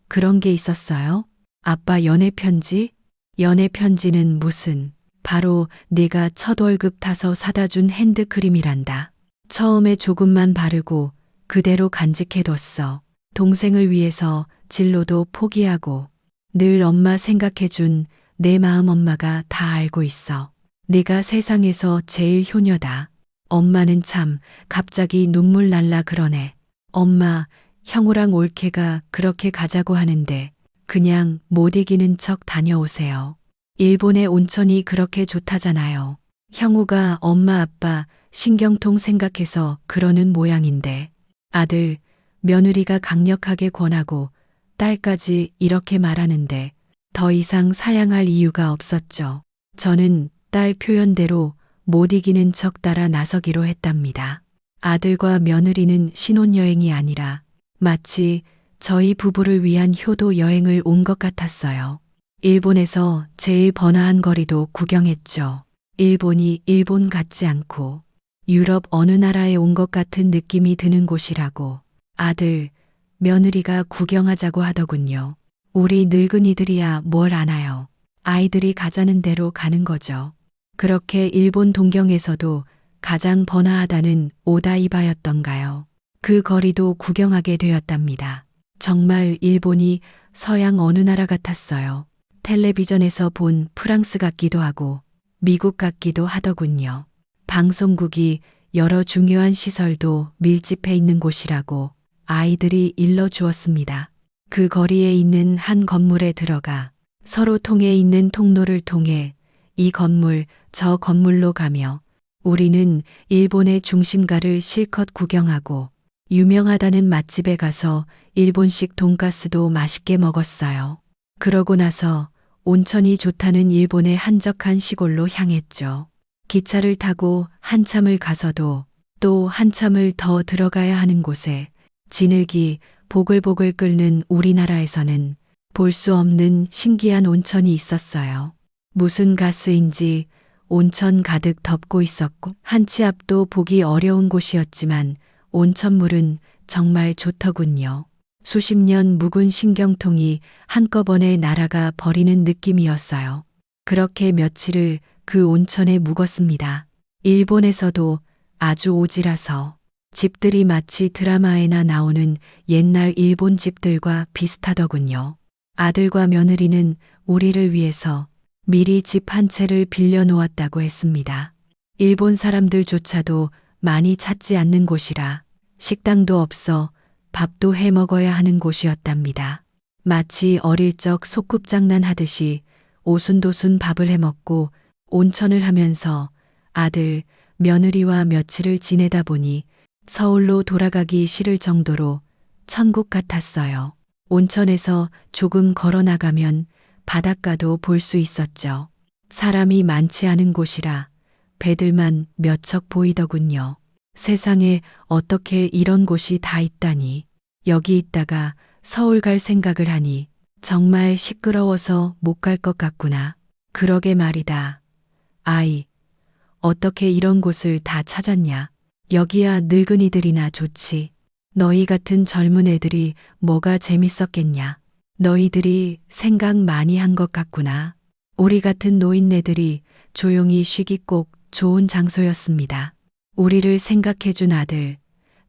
그런 게 있었어요? 아빠 연애 편지? 연애 편지는 무슨? 바로 네가 첫 월급 타서 사다 준 핸드크림이란다. 처음에 조금만 바르고 그대로 간직해뒀어. 동생을 위해서 진로도 포기하고 늘 엄마 생각해준 내 마음 엄마가 다 알고 있어. 네가 세상에서 제일 효녀다. 엄마는 참 갑자기 눈물 날라 그러네. 엄마, 형우랑 올케가 그렇게 가자고 하는데 그냥 못 이기는 척 다녀오세요. 일본의 온천이 그렇게 좋다잖아요. 형우가 엄마 아빠 신경통 생각해서 그러는 모양인데 아들, 며느리가 강력하게 권하고 딸까지 이렇게 말하는데 더 이상 사양할 이유가 없었죠. 저는 딸 표현대로 못 이기는 척 따라 나서기로 했답니다. 아들과 며느리는 신혼여행이 아니라 마치 저희 부부를 위한 효도 여행을 온 것 같았어요. 일본에서 제일 번화한 거리도 구경했죠. 일본이 일본 같지 않고 유럽 어느 나라에 온 것 같은 느낌이 드는 곳이라고 아들, 며느리가 구경하자고 하더군요. 우리 늙은이들이야 뭘 아나요. 아이들이 가자는 대로 가는 거죠. 그렇게 일본 동경에서도 가장 번화하다는 오다이바였던가요. 그 거리도 구경하게 되었답니다. 정말 일본이 서양 어느 나라 같았어요. 텔레비전에서 본 프랑스 같기도 하고 미국 같기도 하더군요. 방송국이 여러 중요한 시설도 밀집해 있는 곳이라고 아이들이 일러주었습니다. 그 거리에 있는 한 건물에 들어가 서로 통해 있는 통로를 통해 이 건물, 저 건물로 가며 우리는 일본의 중심가를 실컷 구경하고 유명하다는 맛집에 가서 일본식 돈가스도 맛있게 먹었어요. 그러고 나서 온천이 좋다는 일본의 한적한 시골로 향했죠. 기차를 타고 한참을 가서도 또 한참을 더 들어가야 하는 곳에 진흙이 보글보글 끓는 우리나라에서는 볼 수 없는 신기한 온천이 있었어요. 무슨 가스인지 온천 가득 덮고 있었고 한 치 앞도 보기 어려운 곳이었지만 온천물은 정말 좋더군요. 수십 년 묵은 신경통이 한꺼번에 날아가 버리는 느낌이었어요. 그렇게 며칠을 그 온천에 묵었습니다. 일본에서도 아주 오지라서 집들이 마치 드라마에나 나오는 옛날 일본 집들과 비슷하더군요. 아들과 며느리는 우리를 위해서 미리 집 한 채를 빌려 놓았다고 했습니다. 일본 사람들조차도 많이 찾지 않는 곳이라 식당도 없어 밥도 해 먹어야 하는 곳이었답니다. 마치 어릴 적 소꿉장난 하듯이 오순도순 밥을 해 먹고 온천을 하면서 아들, 며느리와 며칠을 지내다 보니 서울로 돌아가기 싫을 정도로 천국 같았어요. 온천에서 조금 걸어 나가면 바닷가도 볼 수 있었죠. 사람이 많지 않은 곳이라 배들만 몇 척 보이더군요. 세상에 어떻게 이런 곳이 다 있다니. 여기 있다가 서울 갈 생각을 하니 정말 시끄러워서 못 갈 것 같구나. 그러게 말이다. 아이, 어떻게 이런 곳을 다 찾았냐. 여기야 늙은이들이나 좋지. 너희 같은 젊은 애들이 뭐가 재밌었겠냐. 너희들이 생각 많이 한 것 같구나. 우리 같은 노인네들이 조용히 쉬기 꼭 좋은 장소였습니다. 우리를 생각해준 아들,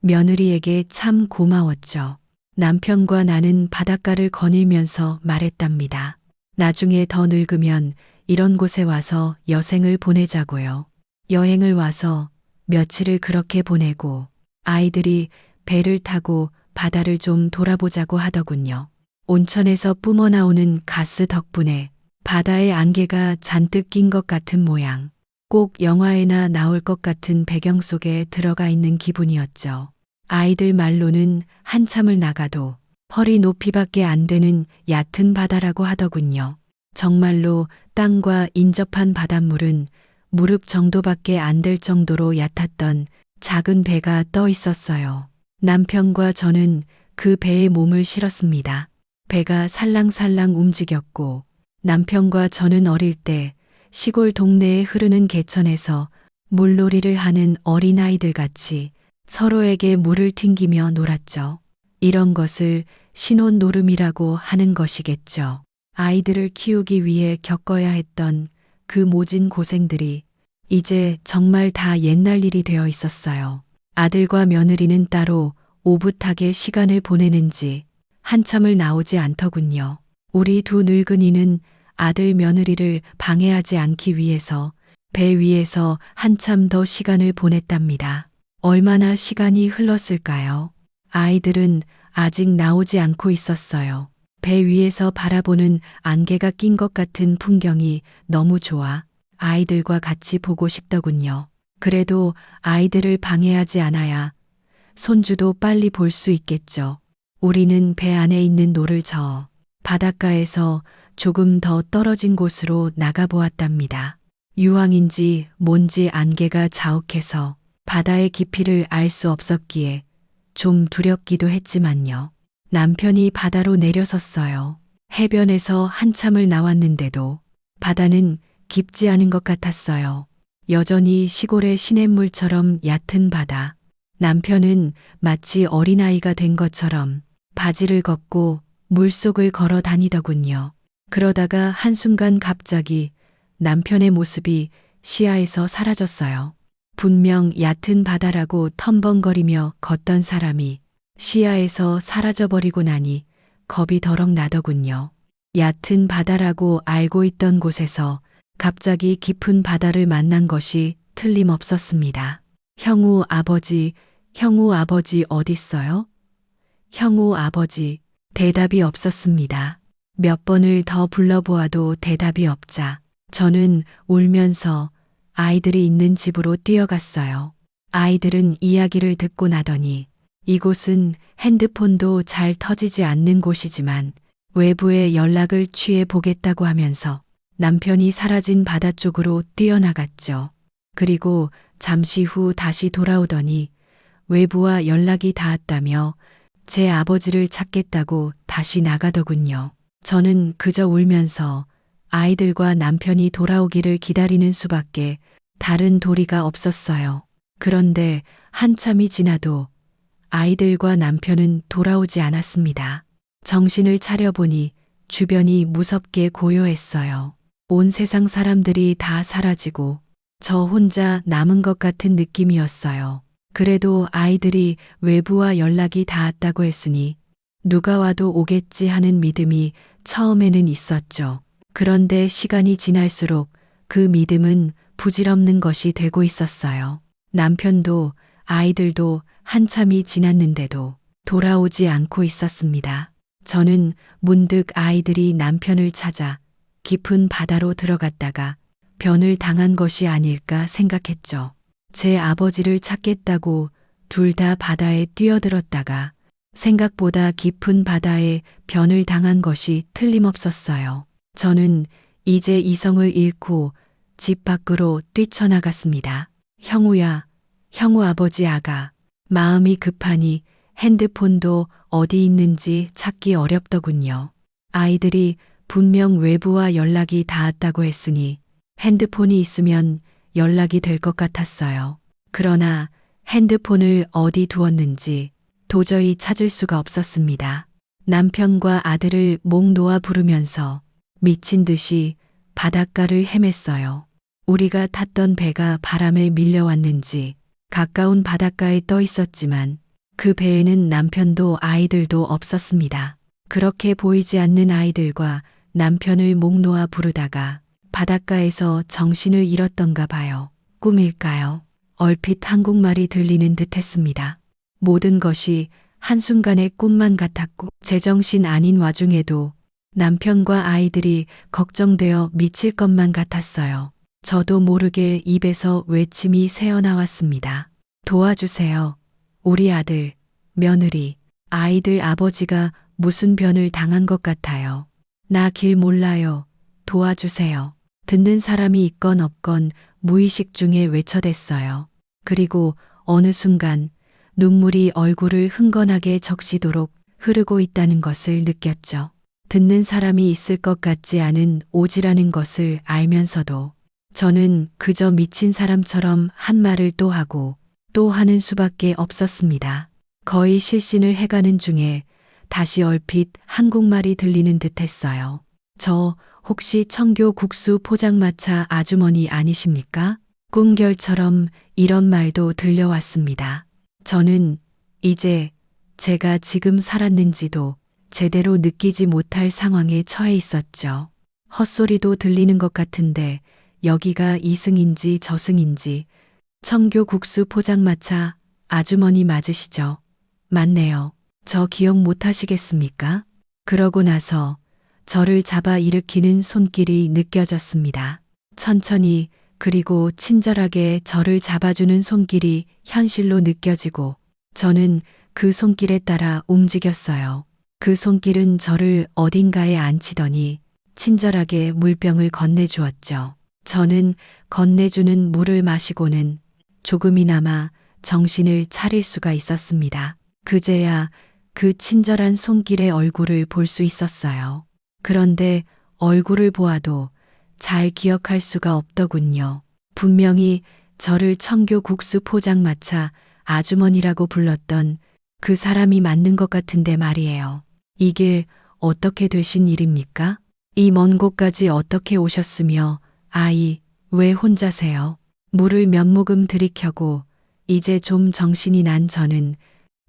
며느리에게 참 고마웠죠. 남편과 나는 바닷가를 거닐면서 말했답니다. 나중에 더 늙으면 이런 곳에 와서 여생을 보내자고요. 여행을 와서 며칠을 그렇게 보내고 아이들이 배를 타고 바다를 좀 돌아보자고 하더군요. 온천에서 뿜어나오는 가스 덕분에 바다에 안개가 잔뜩 낀 것 같은 모양. 꼭 영화에나 나올 것 같은 배경 속에 들어가 있는 기분이었죠. 아이들 말로는 한참을 나가도 허리 높이밖에 안 되는 얕은 바다라고 하더군요. 정말로 땅과 인접한 바닷물은 무릎 정도밖에 안 될 정도로 얕았던 작은 배가 떠 있었어요. 남편과 저는 그 배에 몸을 실었습니다. 배가 살랑살랑 움직였고 남편과 저는 어릴 때 시골 동네에 흐르는 개천에서 물놀이를 하는 어린아이들 같이 서로에게 물을 튕기며 놀았죠. 이런 것을 신혼노름이라고 하는 것이겠죠. 아이들을 키우기 위해 겪어야 했던 그 모진 고생들이 이제 정말 다 옛날 일이 되어 있었어요. 아들과 며느리는 따로 오붓하게 시간을 보내는지 한참을 나오지 않더군요. 우리 두 늙은이는 아들 며느리를 방해하지 않기 위해서 배 위에서 한참 더 시간을 보냈답니다. 얼마나 시간이 흘렀을까요? 아이들은 아직 나오지 않고 있었어요. 배 위에서 바라보는 안개가 낀 것 같은 풍경이 너무 좋아 아이들과 같이 보고 싶더군요. 그래도 아이들을 방해하지 않아야 손주도 빨리 볼 수 있겠죠. 우리는 배 안에 있는 노를 저어 바닷가에서 조금 더 떨어진 곳으로 나가보았답니다. 유황인지 뭔지 안개가 자욱해서 바다의 깊이를 알 수 없었기에 좀 두렵기도 했지만요. 남편이 바다로 내려섰어요. 해변에서 한참을 나왔는데도 바다는 깊지 않은 것 같았어요. 여전히 시골의 시냇물처럼 얕은 바다. 남편은 마치 어린아이가 된 것처럼 바지를 걷고 물속을 걸어 다니더군요. 그러다가 한순간 갑자기 남편의 모습이 시야에서 사라졌어요. 분명 얕은 바다라고 텀벙거리며 걷던 사람이 시야에서 사라져버리고 나니 겁이 더럭 나더군요. 얕은 바다라고 알고 있던 곳에서 갑자기 깊은 바다를 만난 것이 틀림없었습니다. 형우 아버지 어딨어요? 형우 아버지, 대답이 없었습니다. 몇 번을 더 불러보아도 대답이 없자 저는 울면서 아이들이 있는 집으로 뛰어갔어요. 아이들은 이야기를 듣고 나더니 이곳은 핸드폰도 잘 터지지 않는 곳이지만 외부에 연락을 취해 보겠다고 하면서 남편이 사라진 바다 쪽으로 뛰어나갔죠. 그리고 잠시 후 다시 돌아오더니 외부와 연락이 닿았다며 제 아버지를 찾겠다고 다시 나가더군요. 저는 그저 울면서 아이들과 남편이 돌아오기를 기다리는 수밖에 다른 도리가 없었어요. 그런데 한참이 지나도 아이들과 남편은 돌아오지 않았습니다. 정신을 차려보니 주변이 무섭게 고요했어요. 온 세상 사람들이 다 사라지고 저 혼자 남은 것 같은 느낌이었어요. 그래도 아이들이 외부와 연락이 닿았다고 했으니 누가 와도 오겠지 하는 믿음이 처음에는 있었죠. 그런데 시간이 지날수록 그 믿음은 부질없는 것이 되고 있었어요. 남편도 아이들도 한참이 지났는데도 돌아오지 않고 있었습니다. 저는 문득 아이들이 남편을 찾아 깊은 바다로 들어갔다가 변을 당한 것이 아닐까 생각했죠. 제 아버지를 찾겠다고 둘 다 바다에 뛰어들었다가 생각보다 깊은 바다에 변을 당한 것이 틀림없었어요. 저는 이제 이성을 잃고 집 밖으로 뛰쳐나갔습니다. 형우야, 형우 아버지 아가. 마음이 급하니 핸드폰도 어디 있는지 찾기 어렵더군요. 아이들이 분명 외부와 연락이 닿았다고 했으니 핸드폰이 있으면 연락이 될 것 같았어요. 그러나 핸드폰을 어디 두었는지 도저히 찾을 수가 없었습니다. 남편과 아들을 목 놓아 부르면서 미친 듯이 바닷가를 헤맸어요. 우리가 탔던 배가 바람에 밀려왔는지 가까운 바닷가에 떠 있었지만 그 배에는 남편도 아이들도 없었습니다. 그렇게 보이지 않는 아이들과 남편을 목 놓아 부르다가 바닷가에서 정신을 잃었던가 봐요. 꿈일까요? 얼핏 한국말이 들리는 듯 했습니다. 모든 것이 한순간의 꿈만 같았고 제정신 아닌 와중에도 남편과 아이들이 걱정되어 미칠 것만 같았어요. 저도 모르게 입에서 외침이 새어나왔습니다. 도와주세요. 우리 아들, 며느리, 아이들 아버지가 무슨 변을 당한 것 같아요. 나 길 몰라요. 도와주세요. 듣는 사람이 있건 없건 무의식 중에 외쳐댔어요. 그리고 어느 순간 눈물이 얼굴을 흥건하게 적시도록 흐르고 있다는 것을 느꼈죠. 듣는 사람이 있을 것 같지 않은 오지라는 것을 알면서도 저는 그저 미친 사람처럼 한 말을 또 하고 또 하는 수밖에 없었습니다. 거의 실신을 해가는 중에 다시 얼핏 한국말이 들리는 듯 했어요. 저 혹시 청교 국수 포장마차 아주머니 아니십니까? 꿈결처럼 이런 말도 들려왔습니다. 저는 이제 제가 지금 살았는지도 제대로 느끼지 못할 상황에 처해 있었죠. 헛소리도 들리는 것 같은데 여기가 이승인지 저승인지. 청교 국수 포장마차 아주머니 맞으시죠? 맞네요. 저 기억 못 하시겠습니까? 그러고 나서 저를 잡아 일으키는 손길이 느껴졌습니다. 천천히 그리고 친절하게 저를 잡아주는 손길이 현실로 느껴지고 저는 그 손길에 따라 움직였어요. 그 손길은 저를 어딘가에 앉히더니 친절하게 물병을 건네주었죠. 저는 건네주는 물을 마시고는 조금이나마 정신을 차릴 수가 있었습니다. 그제야 그 친절한 손길의 얼굴을 볼 수 있었어요. 그런데 얼굴을 보아도 잘 기억할 수가 없더군요. 분명히 저를 청교 국수 포장마차 아주머니라고 불렀던 그 사람이 맞는 것 같은데 말이에요. 이게 어떻게 되신 일입니까? 이 먼 곳까지 어떻게 오셨으며 아이, 왜 혼자세요? 물을 몇 모금 들이켜고 이제 좀 정신이 난 저는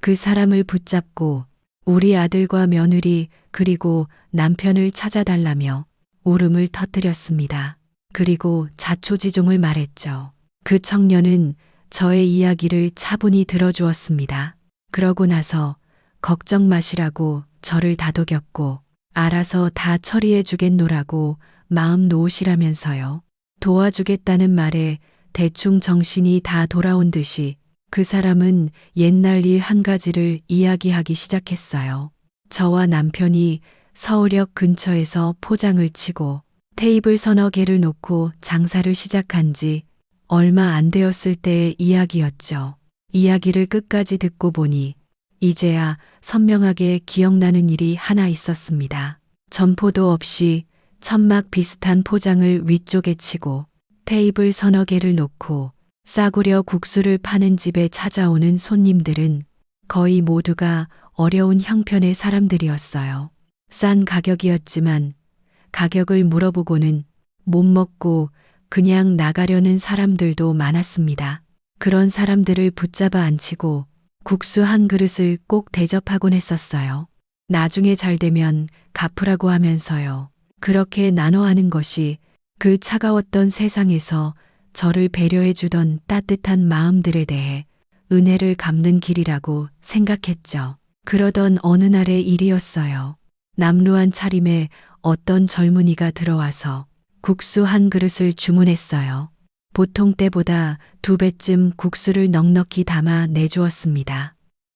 그 사람을 붙잡고 우리 아들과 며느리 그리고 남편을 찾아달라며 울음을 터뜨렸습니다. 그리고 자초지종을 말했죠. 그 청년은 저의 이야기를 차분히 들어주었습니다. 그러고 나서 걱정 마시라고 저를 다독였고 알아서 다 처리해 주겠노라고 마음 놓으시라면서요. 도와주겠다는 말에 대충 정신이 다 돌아온 듯이 그 사람은 옛날 일 한 가지를 이야기하기 시작했어요. 저와 남편이 서울역 근처에서 포장을 치고 테이블 서너 개를 놓고 장사를 시작한 지 얼마 안 되었을 때의 이야기였죠. 이야기를 끝까지 듣고 보니 이제야 선명하게 기억나는 일이 하나 있었습니다. 점포도 없이 천막 비슷한 포장을 위쪽에 치고 테이블 서너 개를 놓고 싸구려 국수를 파는 집에 찾아오는 손님들은 거의 모두가 어려운 형편의 사람들이었어요. 싼 가격이었지만 가격을 물어보고는 못 먹고 그냥 나가려는 사람들도 많았습니다. 그런 사람들을 붙잡아 앉히고 국수 한 그릇을 꼭 대접하곤 했었어요. 나중에 잘 되면 갚으라고 하면서요. 그렇게 나눠하는 것이 그 차가웠던 세상에서 저를 배려해 주던 따뜻한 마음들에 대해 은혜를 갚는 길이라고 생각했죠. 그러던 어느 날의 일이었어요. 남루한 차림에 어떤 젊은이가 들어와서 국수 한 그릇을 주문했어요. 보통 때보다 2배쯤 국수를 넉넉히 담아 내주었습니다.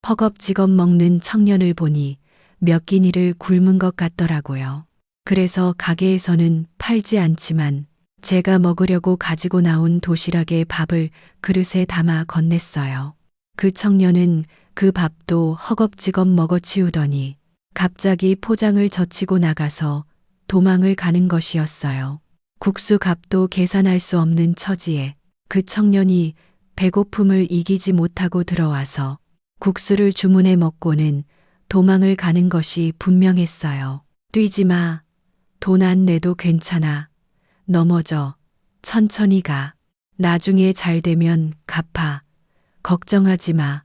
허겁지겁 먹는 청년을 보니 몇 끼니를 굶은 것 같더라고요. 그래서 가게에서는 팔지 않지만 제가 먹으려고 가지고 나온 도시락에 밥을 그릇에 담아 건넸어요. 그 청년은 그 밥도 허겁지겁 먹어치우더니 갑자기 포장을 젖히고 나가서 도망을 가는 것이었어요. 국수 값도 계산할 수 없는 처지에 그 청년이 배고픔을 이기지 못하고 들어와서 국수를 주문해 먹고는 도망을 가는 것이 분명했어요. 뛰지 마. 돈 안 내도 괜찮아. 넘어져. 천천히 가. 나중에 잘 되면 갚아. 걱정하지 마.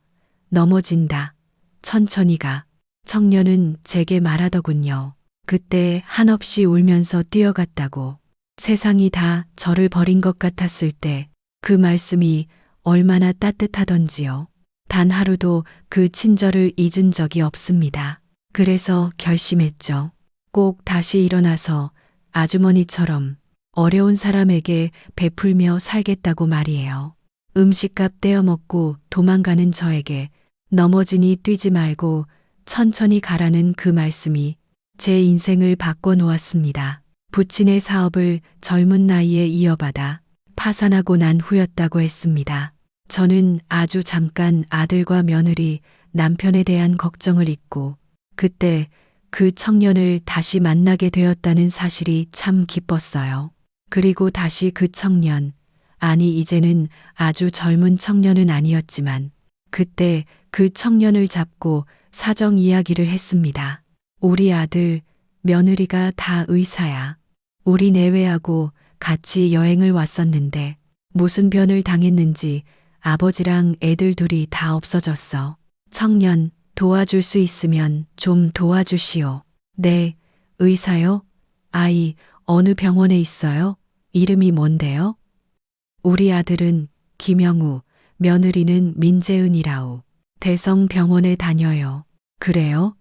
넘어진다. 천천히 가. 청년은 제게 말하더군요. 그때 한없이 울면서 뛰어갔다고. 세상이 다 저를 버린 것 같았을 때 그 말씀이 얼마나 따뜻하던지요. 단 하루도 그 친절을 잊은 적이 없습니다. 그래서 결심했죠. 꼭 다시 일어나서 아주머니처럼 어려운 사람에게 베풀며 살겠다고 말이에요. 음식값 떼어 먹고 도망가는 저에게 넘어지니 뛰지 말고 천천히 가라는 그 말씀이 제 인생을 바꿔놓았습니다. 부친의 사업을 젊은 나이에 이어받아 파산하고 난 후였다고 했습니다. 저는 아주 잠깐 아들과 며느리, 남편에 대한 걱정을 잊고 그때 그 청년을 다시 만나게 되었다는 사실이 참 기뻤어요. 그리고 다시 그 청년, 아니 이제는 아주 젊은 청년은 아니었지만 그때 그 청년을 잡고 사정 이야기를 했습니다. 우리 아들, 며느리가 다 의사야. 우리 내외하고 같이 여행을 왔었는데 무슨 변을 당했는지 아버지랑 애들 둘이 다 없어졌어. 청년, 도와줄 수 있으면 좀 도와주시오. 네, 의사요? 아이, 어느 병원에 있어요? 이름이 뭔데요? 우리 아들은 김영우, 며느리는 민재은이라오. 대성병원에 다녀요. 그래요?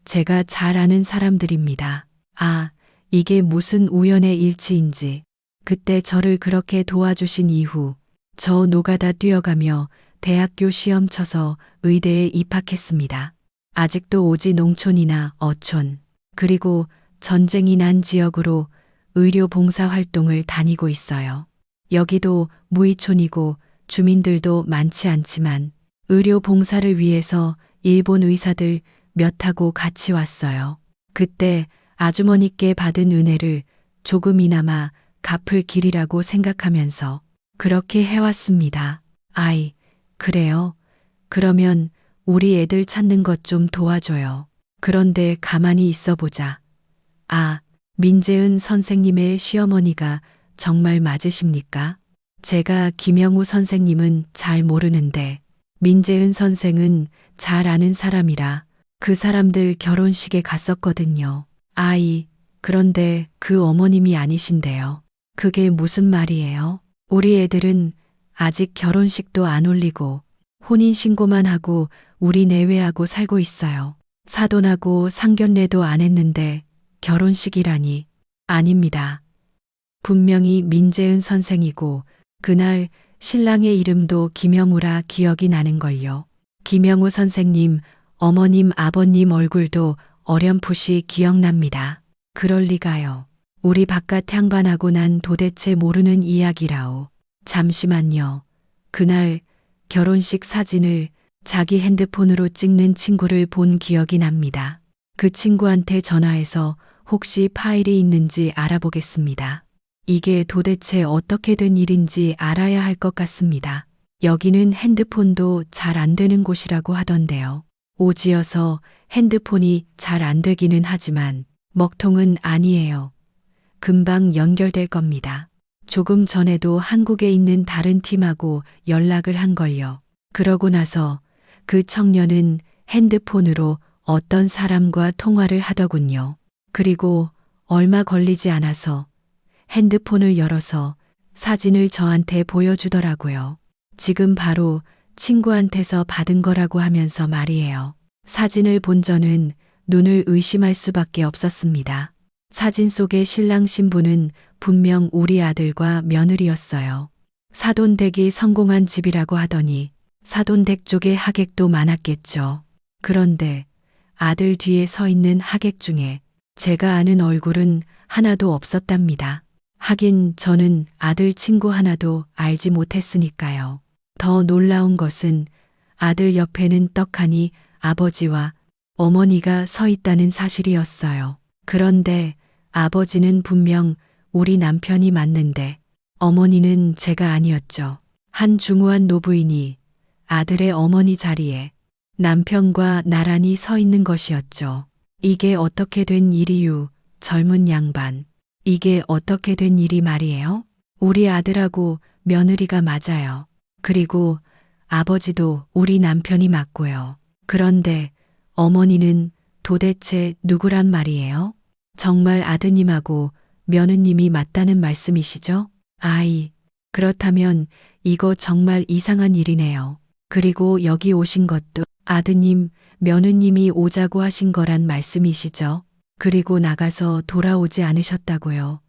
제가 잘 아는 사람들입니다. 아, 이게 무슨 우연의 일치인지. 그때 저를 그렇게 도와주신 이후 저 노가다 뛰어가며 대학교 시험 쳐서 의대에 입학했습니다. 아직도 오지 농촌이나 어촌, 그리고 전쟁이 난 지역으로 의료 봉사 활동을 다니고 있어요. 여기도 무이촌이고 주민들도 많지 않지만 의료 봉사를 위해서 일본 의사들 몇하고 같이 왔어요. 그때 아주머니께 받은 은혜를 조금이나마 갚을 길이라고 생각하면서 그렇게 해왔습니다. 아이, 그래요? 그러면 우리 애들 찾는 것 좀 도와줘요. 그런데 가만히 있어 보자. 아, 민재은 선생님의 시어머니가 정말 맞으십니까? 제가 김영우 선생님은 잘 모르는데 민재은 선생은 잘 아는 사람이라 그 사람들 결혼식에 갔었거든요. 아이, 그런데 그 어머님이 아니신데요. 그게 무슨 말이에요? 우리 애들은 아직 결혼식도 안 올리고 혼인신고만 하고 우리 내외하고 살고 있어요. 사돈하고 상견례도 안 했는데 결혼식이라니. 아닙니다. 분명히 민재은 선생이고 그날 신랑의 이름도 김영우라 기억이 나는걸요. 김영우 선생님, 어머님, 아버님 얼굴도 어렴풋이 기억납니다. 그럴 리가요. 우리 바깥 향반하고 난 도대체 모르는 이야기라오. 잠시만요. 그날 결혼식 사진을 자기 핸드폰으로 찍는 친구를 본 기억이 납니다. 그 친구한테 전화해서 혹시 파일이 있는지 알아보겠습니다. 이게 도대체 어떻게 된 일인지 알아야 할 것 같습니다. 여기는 핸드폰도 잘 안 되는 곳이라고 하던데요. 오지여서 핸드폰이 잘 안 되기는 하지만 먹통은 아니에요. 금방 연결될 겁니다. 조금 전에도 한국에 있는 다른 팀하고 연락을 한 걸요. 그러고 나서 그 청년은 핸드폰으로 어떤 사람과 통화를 하더군요. 그리고 얼마 걸리지 않아서 핸드폰을 열어서 사진을 저한테 보여주더라고요. 지금 바로 친구한테서 받은 거라고 하면서 말이에요. 사진을 본 저는 눈을 의심할 수밖에 없었습니다. 사진 속의 신랑 신부는 분명 우리 아들과 며느리였어요. 사돈댁이 성공한 집이라고 하더니 사돈댁 쪽에 하객도 많았겠죠. 그런데 아들 뒤에 서 있는 하객 중에 제가 아는 얼굴은 하나도 없었답니다. 하긴 저는 아들 친구 하나도 알지 못했으니까요. 더 놀라운 것은 아들 옆에는 떡하니 아버지와 어머니가 서 있다는 사실이었어요. 그런데 아버지는 분명 우리 남편이 맞는데 어머니는 제가 아니었죠. 한 중후한 노부인이 아들의 어머니 자리에 남편과 나란히 서 있는 것이었죠. 이게 어떻게 된 일이유, 젊은 양반. 이게 어떻게 된 일이 말이에요? 우리 아들하고 며느리가 맞아요. 그리고 아버지도 우리 남편이 맞고요. 그런데 어머니는 도대체 누구란 말이에요? 정말 아드님하고 며느님이 맞다는 말씀이시죠? 아이, 그렇다면 이거 정말 이상한 일이네요. 그리고 여기 오신 것도 아드님, 며느님이 오자고 하신 거란 말씀이시죠? 그리고 나가서 돌아오지 않으셨다고요.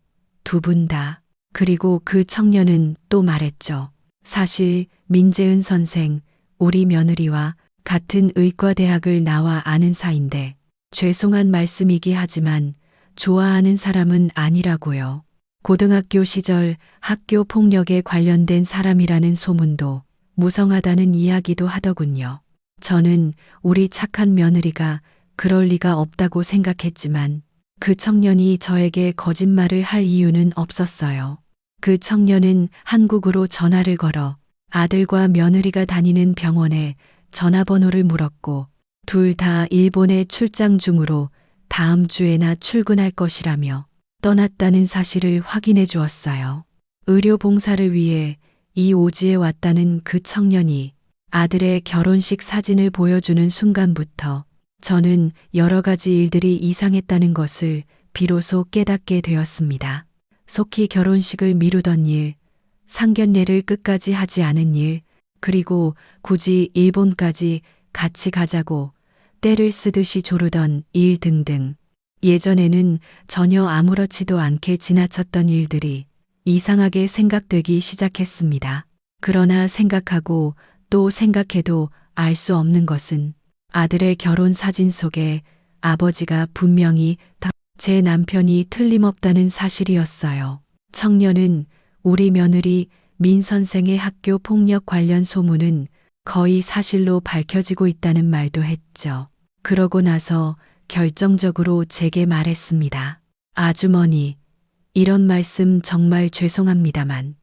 두 분 다. 그리고 그 청년은 또 말했죠. 사실 민재은 선생, 우리 며느리와 같은 의과대학을 나와 아는 사이인데 죄송한 말씀이기 하지만 좋아하는 사람은 아니라고요. 고등학교 시절 학교 폭력에 관련된 사람이라는 소문도 무성하다는 이야기도 하더군요. 저는 우리 착한 며느리가 그럴 리가 없다고 생각했지만 그 청년이 저에게 거짓말을 할 이유는 없었어요. 그 청년은 한국으로 전화를 걸어 아들과 며느리가 다니는 병원에 전화번호를 물었고 둘 다 일본에 출장 중으로 다음 주에나 출근할 것이라며 떠났다는 사실을 확인해 주었어요. 의료 봉사를 위해 이 오지에 왔다는 그 청년이 아들의 결혼식 사진을 보여주는 순간부터 저는 여러 가지 일들이 이상했다는 것을 비로소 깨닫게 되었습니다. 속히 결혼식을 미루던 일, 상견례를 끝까지 하지 않은 일, 그리고 굳이 일본까지 같이 가자고 때를 쓰듯이 조르던 일 등등. 예전에는 전혀 아무렇지도 않게 지나쳤던 일들이 이상하게 생각되기 시작했습니다. 그러나 생각하고 또 생각해도 알 수 없는 것은 아들의 결혼 사진 속에 아버지가 분명히 제 남편이 틀림없다는 사실이었어요. 청년은 우리 며느리 민 선생의 학교 폭력 관련 소문은 거의 사실로 밝혀지고 있다는 말도 했죠. 그러고 나서 결정적으로 제게 말했습니다. 아주머니, 이런 말씀 정말 죄송합니다만,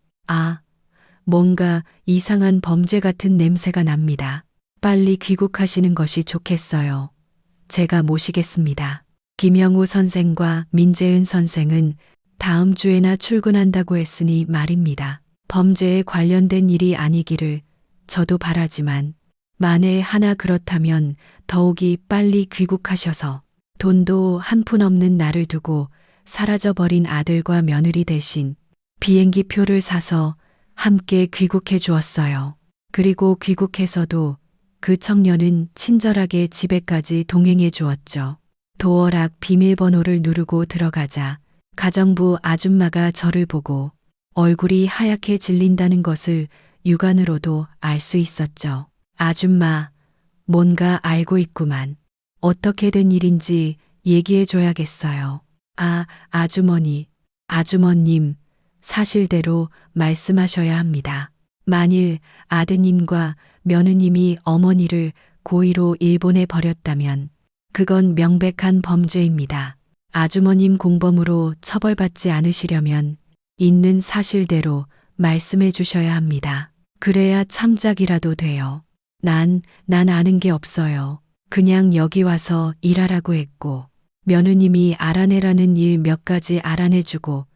뭔가 이상한 범죄 같은 냄새가 납니다. 빨리 귀국하시는 것이 좋겠어요. 제가 모시겠습니다. 김영우 선생과 민재은 선생은 다음 주에나 출근한다고 했으니 말입니다. 범죄에 관련된 일이 아니기를 저도 바라지만 만에 하나 그렇다면 더욱이 빨리 귀국하셔서 돈도 한 푼 없는 나를 두고 사라져버린 아들과 며느리 대신 비행기 표를 사서 함께 귀국해 주었어요. 그리고 귀국해서도 그 청년은 친절하게 집에까지 동행해 주었죠. 도어락 비밀번호를 누르고 들어가자 가정부 아줌마가 저를 보고 얼굴이 하얗게 질린다는 것을 육안으로도 알 수 있었죠. 아줌마, 뭔가 알고 있구만. 어떻게 된 일인지 얘기해 줘야겠어요. 아주머니, 아주머님, 사실대로 말씀하셔야 합니다. 만일 아드님과 며느님이 어머니를 고의로 일본에 버렸다면 그건 명백한 범죄입니다. 아주머님 공범으로 처벌받지 않으시려면 있는 사실대로 말씀해 주셔야 합니다. 그래야 참작이라도 돼요. 난 아는 게 없어요. 그냥 여기 와서 일하라고 했고 며느님이 알아내라는 일 몇 가지 알아내주고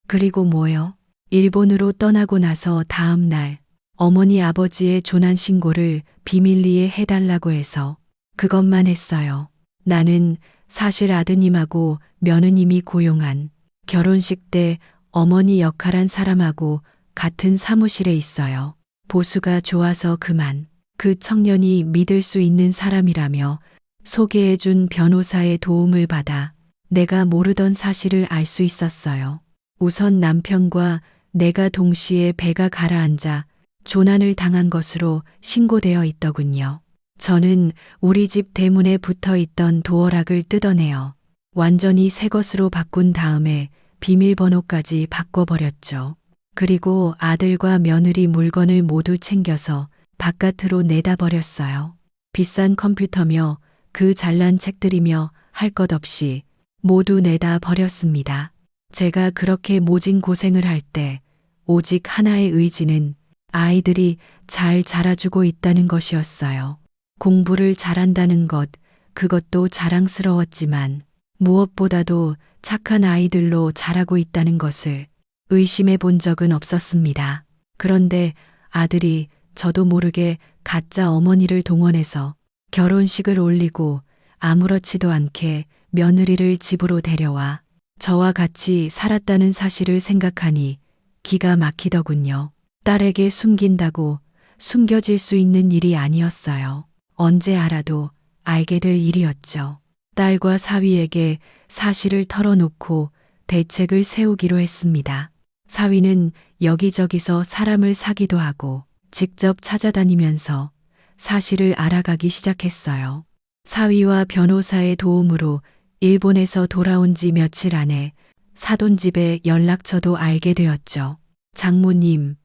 그리고 뭐요? 일본으로 떠나고 나서 다음 날 어머니 아버지의 조난 신고를 비밀리에 해달라고 해서 그것만 했어요. 나는 사실 아드님하고 며느님이 고용한 결혼식 때 어머니 역할한 사람하고 같은 사무실에 있어요. 보수가 좋아서 그만. 그 청년이 믿을 수 있는 사람이라며 소개해준 변호사의 도움을 받아 내가 모르던 사실을 알 수 있었어요. 우선 남편과 내가 동시에 배가 가라앉아 조난을 당한 것으로 신고되어 있더군요. 저는 우리 집 대문에 붙어 있던 도어락을 뜯어내어 완전히 새 것으로 바꾼 다음에 비밀번호까지 바꿔버렸죠. 그리고 아들과 며느리 물건을 모두 챙겨서 바깥으로 내다버렸어요. 비싼 컴퓨터며 그 잘난 책들이며 할 것 없이 모두 내다 버렸습니다. 제가 그렇게 모진 고생을 할 때 오직 하나의 의지는 아이들이 잘 자라주고 있다는 것이었어요. 공부를 잘한다는 것, 그것도 자랑스러웠지만 무엇보다도 착한 아이들로 자라고 있다는 것을 의심해 본 적은 없었습니다. 그런데 아들이 저도 모르게 가짜 어머니를 동원해서 결혼식을 올리고 아무렇지도 않게 며느리를 집으로 데려와 저와 같이 살았다는 사실을 생각하니 기가 막히더군요. 딸에게 숨긴다고 숨겨질 수 있는 일이 아니었어요. 언제 알아도 알게 될 일이었죠. 딸과 사위에게 사실을 털어놓고 대책을 세우기로 했습니다. 사위는 여기저기서 사람을 사기도 하고 직접 찾아다니면서 사실을 알아가기 시작했어요. 사위와 변호사의 도움으로 일본에서 돌아온 지 며칠 안에 사돈집의 연락처도 알게 되었죠. 장모님,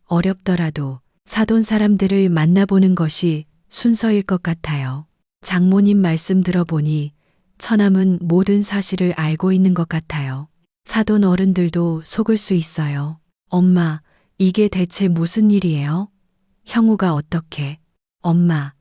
어렵더라도 사돈 사람들을 만나보는 것이 순서일 것 같아요. 장모님 말씀 들어보니 처남은 모든 사실을 알고 있는 것 같아요. 사돈 어른들도 속을 수 있어요. 엄마, 이게 대체 무슨 일이에요? 형우가 어떻게? 엄마,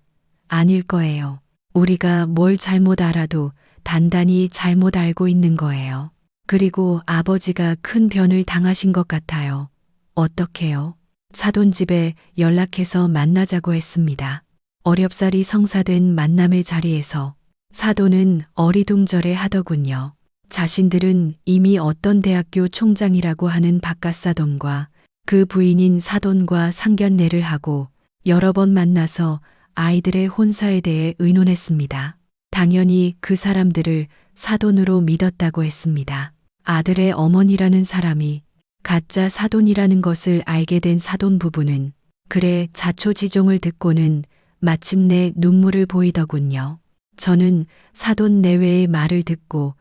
아닐 거예요. 우리가 뭘 잘못 알아도 단단히 잘못 알고 있는 거예요. 그리고 아버지가 큰 변을 당하신 것 같아요. 어떻게요? 사돈집에 연락해서 만나자고 했습니다. 어렵사리 성사된 만남의 자리에서 사돈은 어리둥절해 하더군요. 자신들은 이미 어떤 대학교 총장이라고 하는 바깥사돈과 그 부인인 사돈과 상견례를 하고 여러 번 만나서 아이들의 혼사에 대해 의논했습니다. 당연히 그 사람들을 사돈으로 믿었다고 했습니다. 아들의 어머니라는 사람이 가짜 사돈이라는 것을 알게 된 사돈 부부는 그래 자초지종을 듣고는 마침내 눈물을 보이더군요. 저는 사돈 내외의 말을 듣고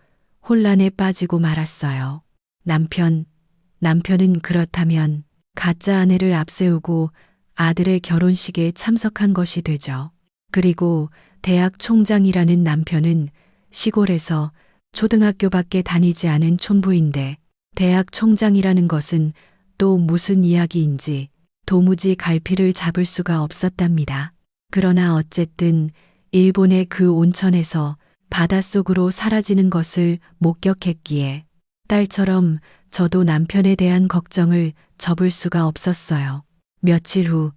혼란에 빠지고 말았어요. 남편은 그렇다면 가짜 아내를 앞세우고 아들의 결혼식에 참석한 것이 되죠. 그리고 대학 총장이라는 남편은 시골에서 초등학교밖에 다니지 않은 촌부인데 대학 총장이라는 것은 또 무슨 이야기인지 도무지 갈피를 잡을 수가 없었답니다. 그러나 어쨌든 일본의 그 온천에서 바닷속으로 사라지는 것을 목격했기에 딸처럼 저도 남편에 대한 걱정을 접을 수가 없었어요. 며칠 후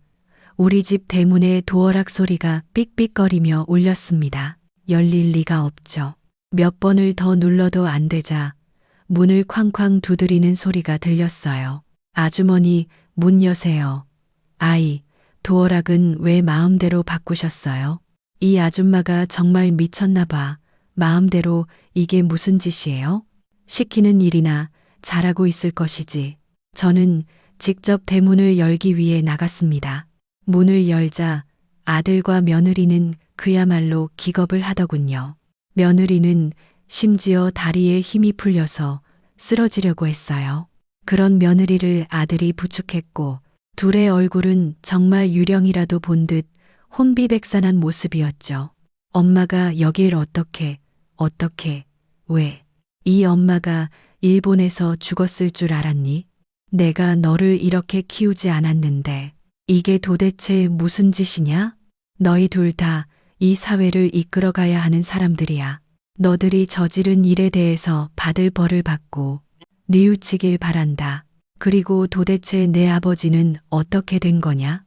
우리 집 대문에 도어락 소리가 삑삑거리며 울렸습니다. 열릴 리가 없죠. 몇 번을 더 눌러도 안 되자 문을 쾅쾅 두드리는 소리가 들렸어요. 아주머니, 문 여세요. 아이, 도어락은 왜 마음대로 바꾸셨어요? 이 아줌마가 정말 미쳤나 봐. 마음대로 이게 무슨 짓이에요? 시키는 일이나 잘하고 있을 것이지. 저는 직접 대문을 열기 위해 나갔습니다. 문을 열자 아들과 며느리는 그야말로 기겁을 하더군요. 며느리는 심지어 다리에 힘이 풀려서 쓰러지려고 했어요. 그런 며느리를 아들이 부축했고 둘의 얼굴은 정말 유령이라도 본 듯 혼비백산한 모습이었죠. 엄마가 여길 어떻게, 왜? 이 엄마가 일본에서 죽었을 줄 알았니? 내가 너를 이렇게 키우지 않았는데 이게 도대체 무슨 짓이냐? 너희 둘 다 이 사회를 이끌어가야 하는 사람들이야. 너들이 저지른 일에 대해서 받을 벌을 받고 뉘우치길 바란다. 그리고 도대체 내 아버지는 어떻게 된 거냐?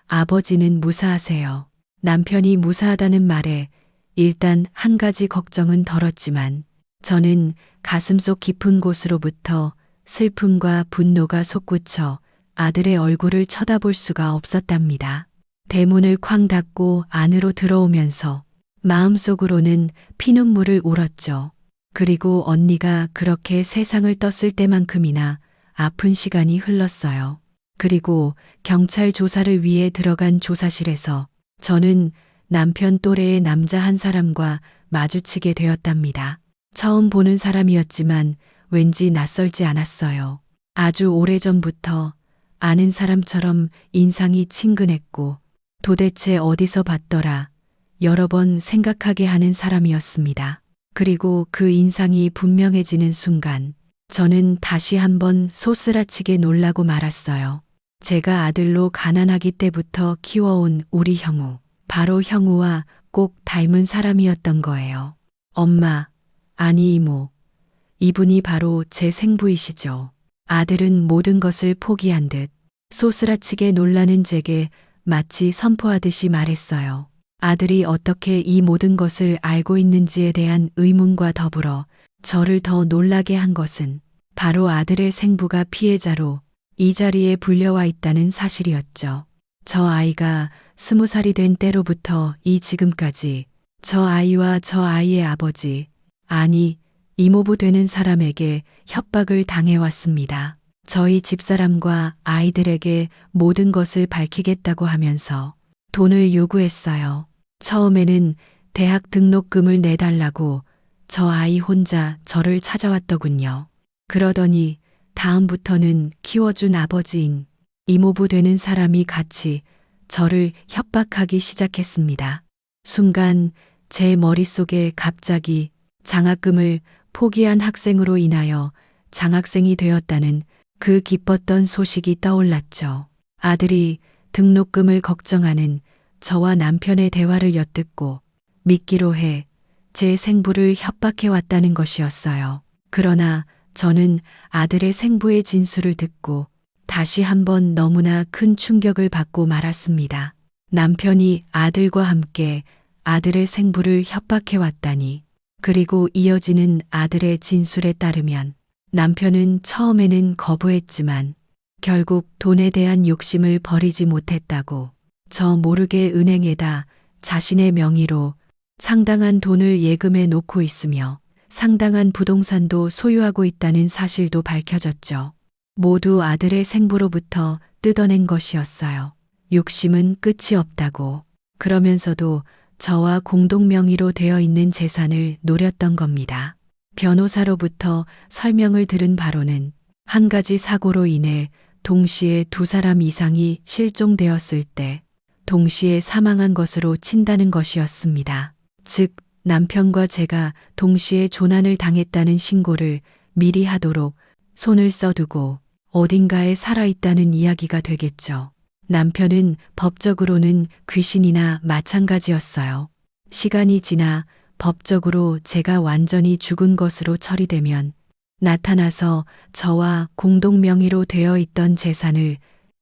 아버지는 무사하세요. 남편이 무사하다는 말에 일단 한 가지 걱정은 덜었지만 저는 가슴속 깊은 곳으로부터 슬픔과 분노가 솟구쳐 아들의 얼굴을 쳐다볼 수가 없었답니다. 대문을 쾅 닫고 안으로 들어오면서 마음속으로는 피눈물을 울었죠. 그리고 언니가 그렇게 세상을 떴을 때만큼이나 아픈 시간이 흘렀어요. 그리고 경찰 조사를 위해 들어간 조사실에서 저는 남편 또래의 남자 한 사람과 마주치게 되었답니다. 처음 보는 사람이었지만 왠지 낯설지 않았어요. 아주 오래전부터 아는 사람처럼 인상이 친근했고 도대체 어디서 봤더라 여러 번 생각하게 하는 사람이었습니다. 그리고 그 인상이 분명해지는 순간 저는 다시 한번 소스라치게 놀라고 말았어요. 제가 아들로 가난하기 때부터 키워온 우리 형우, 바로 형우와 꼭 닮은 사람이었던 거예요. 엄마, 아니 이모, 이분이 바로 제 생부이시죠. 아들은 모든 것을 포기한 듯 소스라치게 놀라는 제게 마치 선포하듯이 말했어요. 아들이 어떻게 이 모든 것을 알고 있는지에 대한 의문과 더불어 저를 더 놀라게 한 것은 바로 아들의 생부가 피해자로 이 자리에 불려와 있다는 사실이었죠. 저 아이가 20살이 된 때로부터 이 지금까지 저 아이와 저 아이의 아버지, 아니 이모부 되는 사람에게 협박을 당해왔습니다. 저희 집사람과 아이들에게 모든 것을 밝히겠다고 하면서 돈을 요구했어요. 처음에는 대학 등록금을 내달라고 저 아이 혼자 저를 찾아왔더군요. 그러더니 다음부터는 키워준 아버지인 이모부 되는 사람이 같이 저를 협박하기 시작했습니다. 순간 제 머릿속에 갑자기 장학금을 포기한 학생으로 인하여 장학생이 되었다는 그 기뻤던 소식이 떠올랐죠. 아들이 등록금을 걱정하는 저와 남편의 대화를 엿듣고 믿기로 해 제 생부를 협박해 왔다는 것이었어요. 그러나 저는 아들의 생부의 진술을 듣고 다시 한번 너무나 큰 충격을 받고 말았습니다. 남편이 아들과 함께 아들의 생부를 협박해 왔다니. 그리고 이어지는 아들의 진술에 따르면 남편은 처음에는 거부했지만 결국 돈에 대한 욕심을 버리지 못했다고 저 모르게 은행에다 자신의 명의로 상당한 돈을 예금해 놓고 있으며 상당한 부동산도 소유하고 있다는 사실도 밝혀졌죠. 모두 아들의 생부로부터 뜯어낸 것이었어요. 욕심은 끝이 없다고. 그러면서도 저와 공동 명의로 되어 있는 재산을 노렸던 겁니다. 변호사로부터 설명을 들은 바로는 한 가지 사고로 인해 동시에 두 사람 이상이 실종되었을 때 동시에 사망한 것으로 친다는 것이었습니다. 즉, 남편과 제가 동시에 조난을 당했다는 신고를 미리 하도록 손을 써두고 어딘가에 살아있다는 이야기가 되겠죠. 남편은 법적으로는 귀신이나 마찬가지였어요. 시간이 지나 법적으로 제가 완전히 죽은 것으로 처리되면 나타나서 저와 공동 명의로 되어 있던 재산을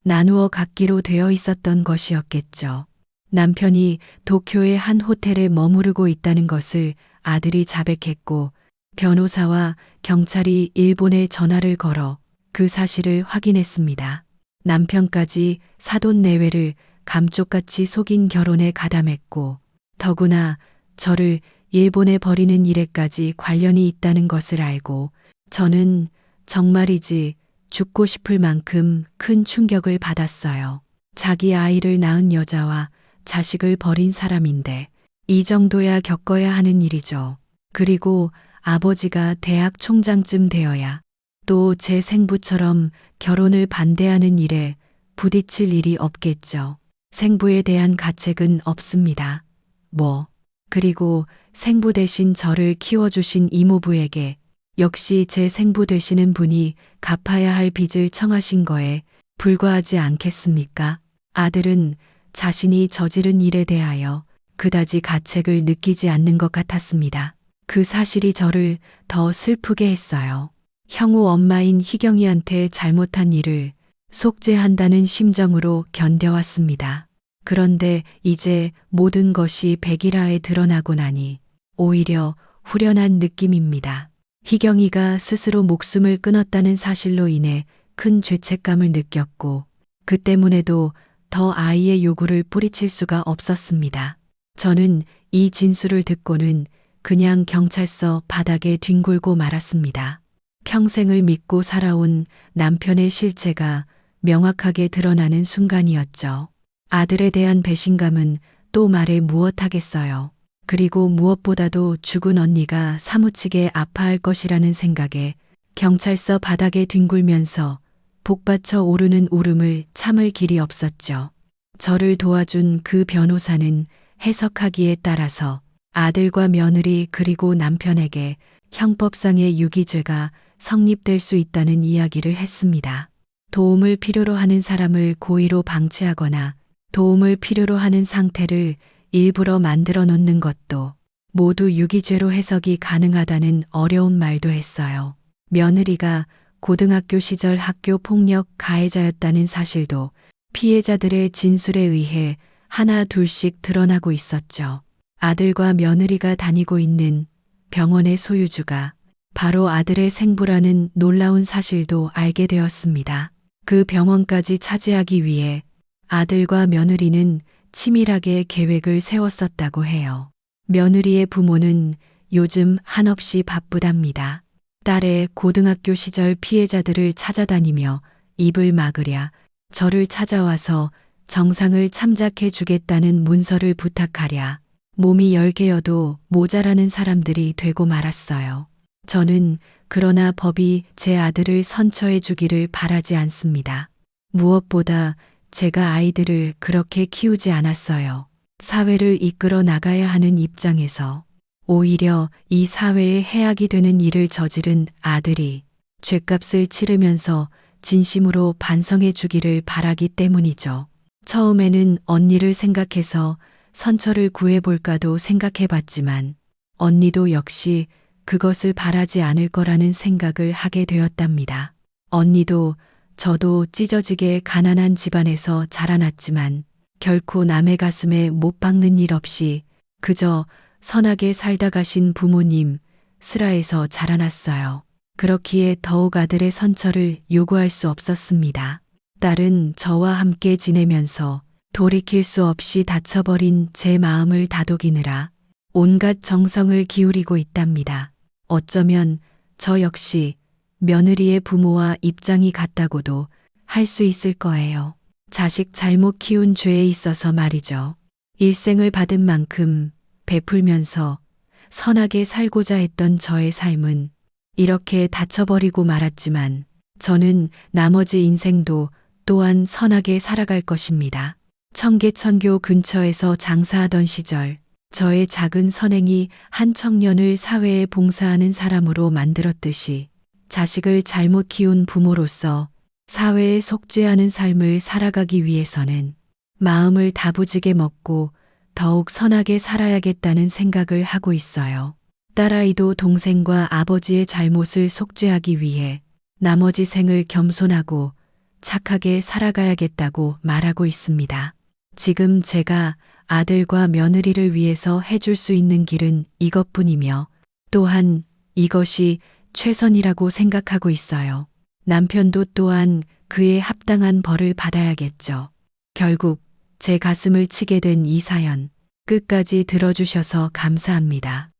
나누어 갖기로 되어 있었던 것이었겠죠. 남편이 도쿄의 한 호텔에 머무르고 있다는 것을 아들이 자백했고 변호사와 경찰이 일본에 전화를 걸어 그 사실을 확인했습니다. 남편까지 사돈내외를 감쪽같이 속인 결혼에 가담했고 더구나 저를 일본에 버리는 일에까지 관련이 있다는 것을 알고 저는 정말이지 죽고 싶을 만큼 큰 충격을 받았어요. 자기 아이를 낳은 여자와 자식을 버린 사람인데 이 정도야 겪어야 하는 일이죠. 그리고 아버지가 대학 총장쯤 되어야 또 제 생부처럼 결혼을 반대하는 일에 부딪힐 일이 없겠죠. 생부에 대한 가책은 없습니다. 그리고 생부 대신 저를 키워주신 이모부에게 역시 제 생부 되시는 분이 갚아야 할 빚을 청하신 거에 불과하지 않겠습니까? 아들은 자신이 저지른 일에 대하여 그다지 가책을 느끼지 않는 것 같았습니다. 그 사실이 저를 더 슬프게 했어요. 형우 엄마인 희경이한테 잘못한 일을 속죄한다는 심정으로 견뎌왔습니다. 그런데 이제 모든 것이 백일하에 드러나고 나니 오히려 후련한 느낌입니다. 희경이가 스스로 목숨을 끊었다는 사실로 인해 큰 죄책감을 느꼈고 그 때문에도 더 아이의 요구를 뿌리칠 수가 없었습니다. 저는 이 진술을 듣고는 그냥 경찰서 바닥에 뒹굴고 말았습니다. 평생을 믿고 살아온 남편의 실체가 명확하게 드러나는 순간이었죠. 아들에 대한 배신감은 또 말해 무엇하겠어요. 그리고 무엇보다도 죽은 언니가 사무치게 아파할 것이라는 생각에 경찰서 바닥에 뒹굴면서 복받쳐 오르는 울음을 참을 길이 없었죠. 저를 도와준 그 변호사는 해석하기에 따라서 아들과 며느리 그리고 남편에게 형법상의 유기죄가 성립될 수 있다는 이야기를 했습니다. 도움을 필요로 하는 사람을 고의로 방치하거나 도움을 필요로 하는 상태를 일부러 만들어 놓는 것도 모두 유기죄로 해석이 가능하다는 어려운 말도 했어요. 며느리가 고등학교 시절 학교 폭력 가해자였다는 사실도 피해자들의 진술에 의해 하나 둘씩 드러나고 있었죠. 아들과 며느리가 다니고 있는 병원의 소유주가 바로 아들의 생부라는 놀라운 사실도 알게 되었습니다. 그 병원까지 차지하기 위해 아들과 며느리는 치밀하게 계획을 세웠었다고 해요. 며느리의 부모는 요즘 한없이 바쁘답니다. 딸의 고등학교 시절 피해자들을 찾아다니며 입을 막으랴 저를 찾아와서 정상을 참작해 주겠다는 문서를 부탁하랴 몸이 10개여도 모자라는 사람들이 되고 말았어요. 저는 그러나 법이 제 아들을 선처해 주기를 바라지 않습니다. 무엇보다 제가 아이들을 그렇게 키우지 않았어요. 사회를 이끌어 나가야 하는 입장에서 오히려 이 사회에 해악이 되는 일을 저지른 아들이 죗값을 치르면서 진심으로 반성해 주기를 바라기 때문이죠. 처음에는 언니를 생각해서 선처를 구해볼까도 생각해 봤지만 언니도 역시 그것을 바라지 않을 거라는 생각을 하게 되었답니다. 언니도 저도 찢어지게 가난한 집안에서 자라났지만 결코 남의 가슴에 못 박는 일 없이 그저 선하게 살다 가신 부모님 슬하에서 자라났어요. 그렇기에 더욱 아들의 선처를 요구할 수 없었습니다. 딸은 저와 함께 지내면서 돌이킬 수 없이 다쳐버린 제 마음을 다독이느라 온갖 정성을 기울이고 있답니다. 어쩌면 저 역시 며느리의 부모와 입장이 같다고도 할 수 있을 거예요. 자식 잘못 키운 죄에 있어서 말이죠. 일생을 받은 만큼 베풀면서 선하게 살고자 했던 저의 삶은 이렇게 다쳐버리고 말았지만 저는 나머지 인생도 또한 선하게 살아갈 것입니다. 청계천교 근처에서 장사하던 시절 저의 작은 선행이 한 청년을 사회에 봉사하는 사람으로 만들었듯이 자식을 잘못 키운 부모로서 사회에 속죄하는 삶을 살아가기 위해서는 마음을 다부지게 먹고 더욱 선하게 살아야겠다는 생각을 하고 있어요. 딸아이도 동생과 아버지의 잘못을 속죄하기 위해 나머지 생을 겸손하고 착하게 살아가야겠다고 말하고 있습니다. 지금 제가 아들과 며느리를 위해서 해줄 수 있는 길은 이것뿐이며 또한 이것이 최선이라고 생각하고 있어요. 남편도 또한 그에 합당한 벌을 받아야겠죠. 결국 제 가슴을 치게 된 이 사연 끝까지 들어주셔서 감사합니다.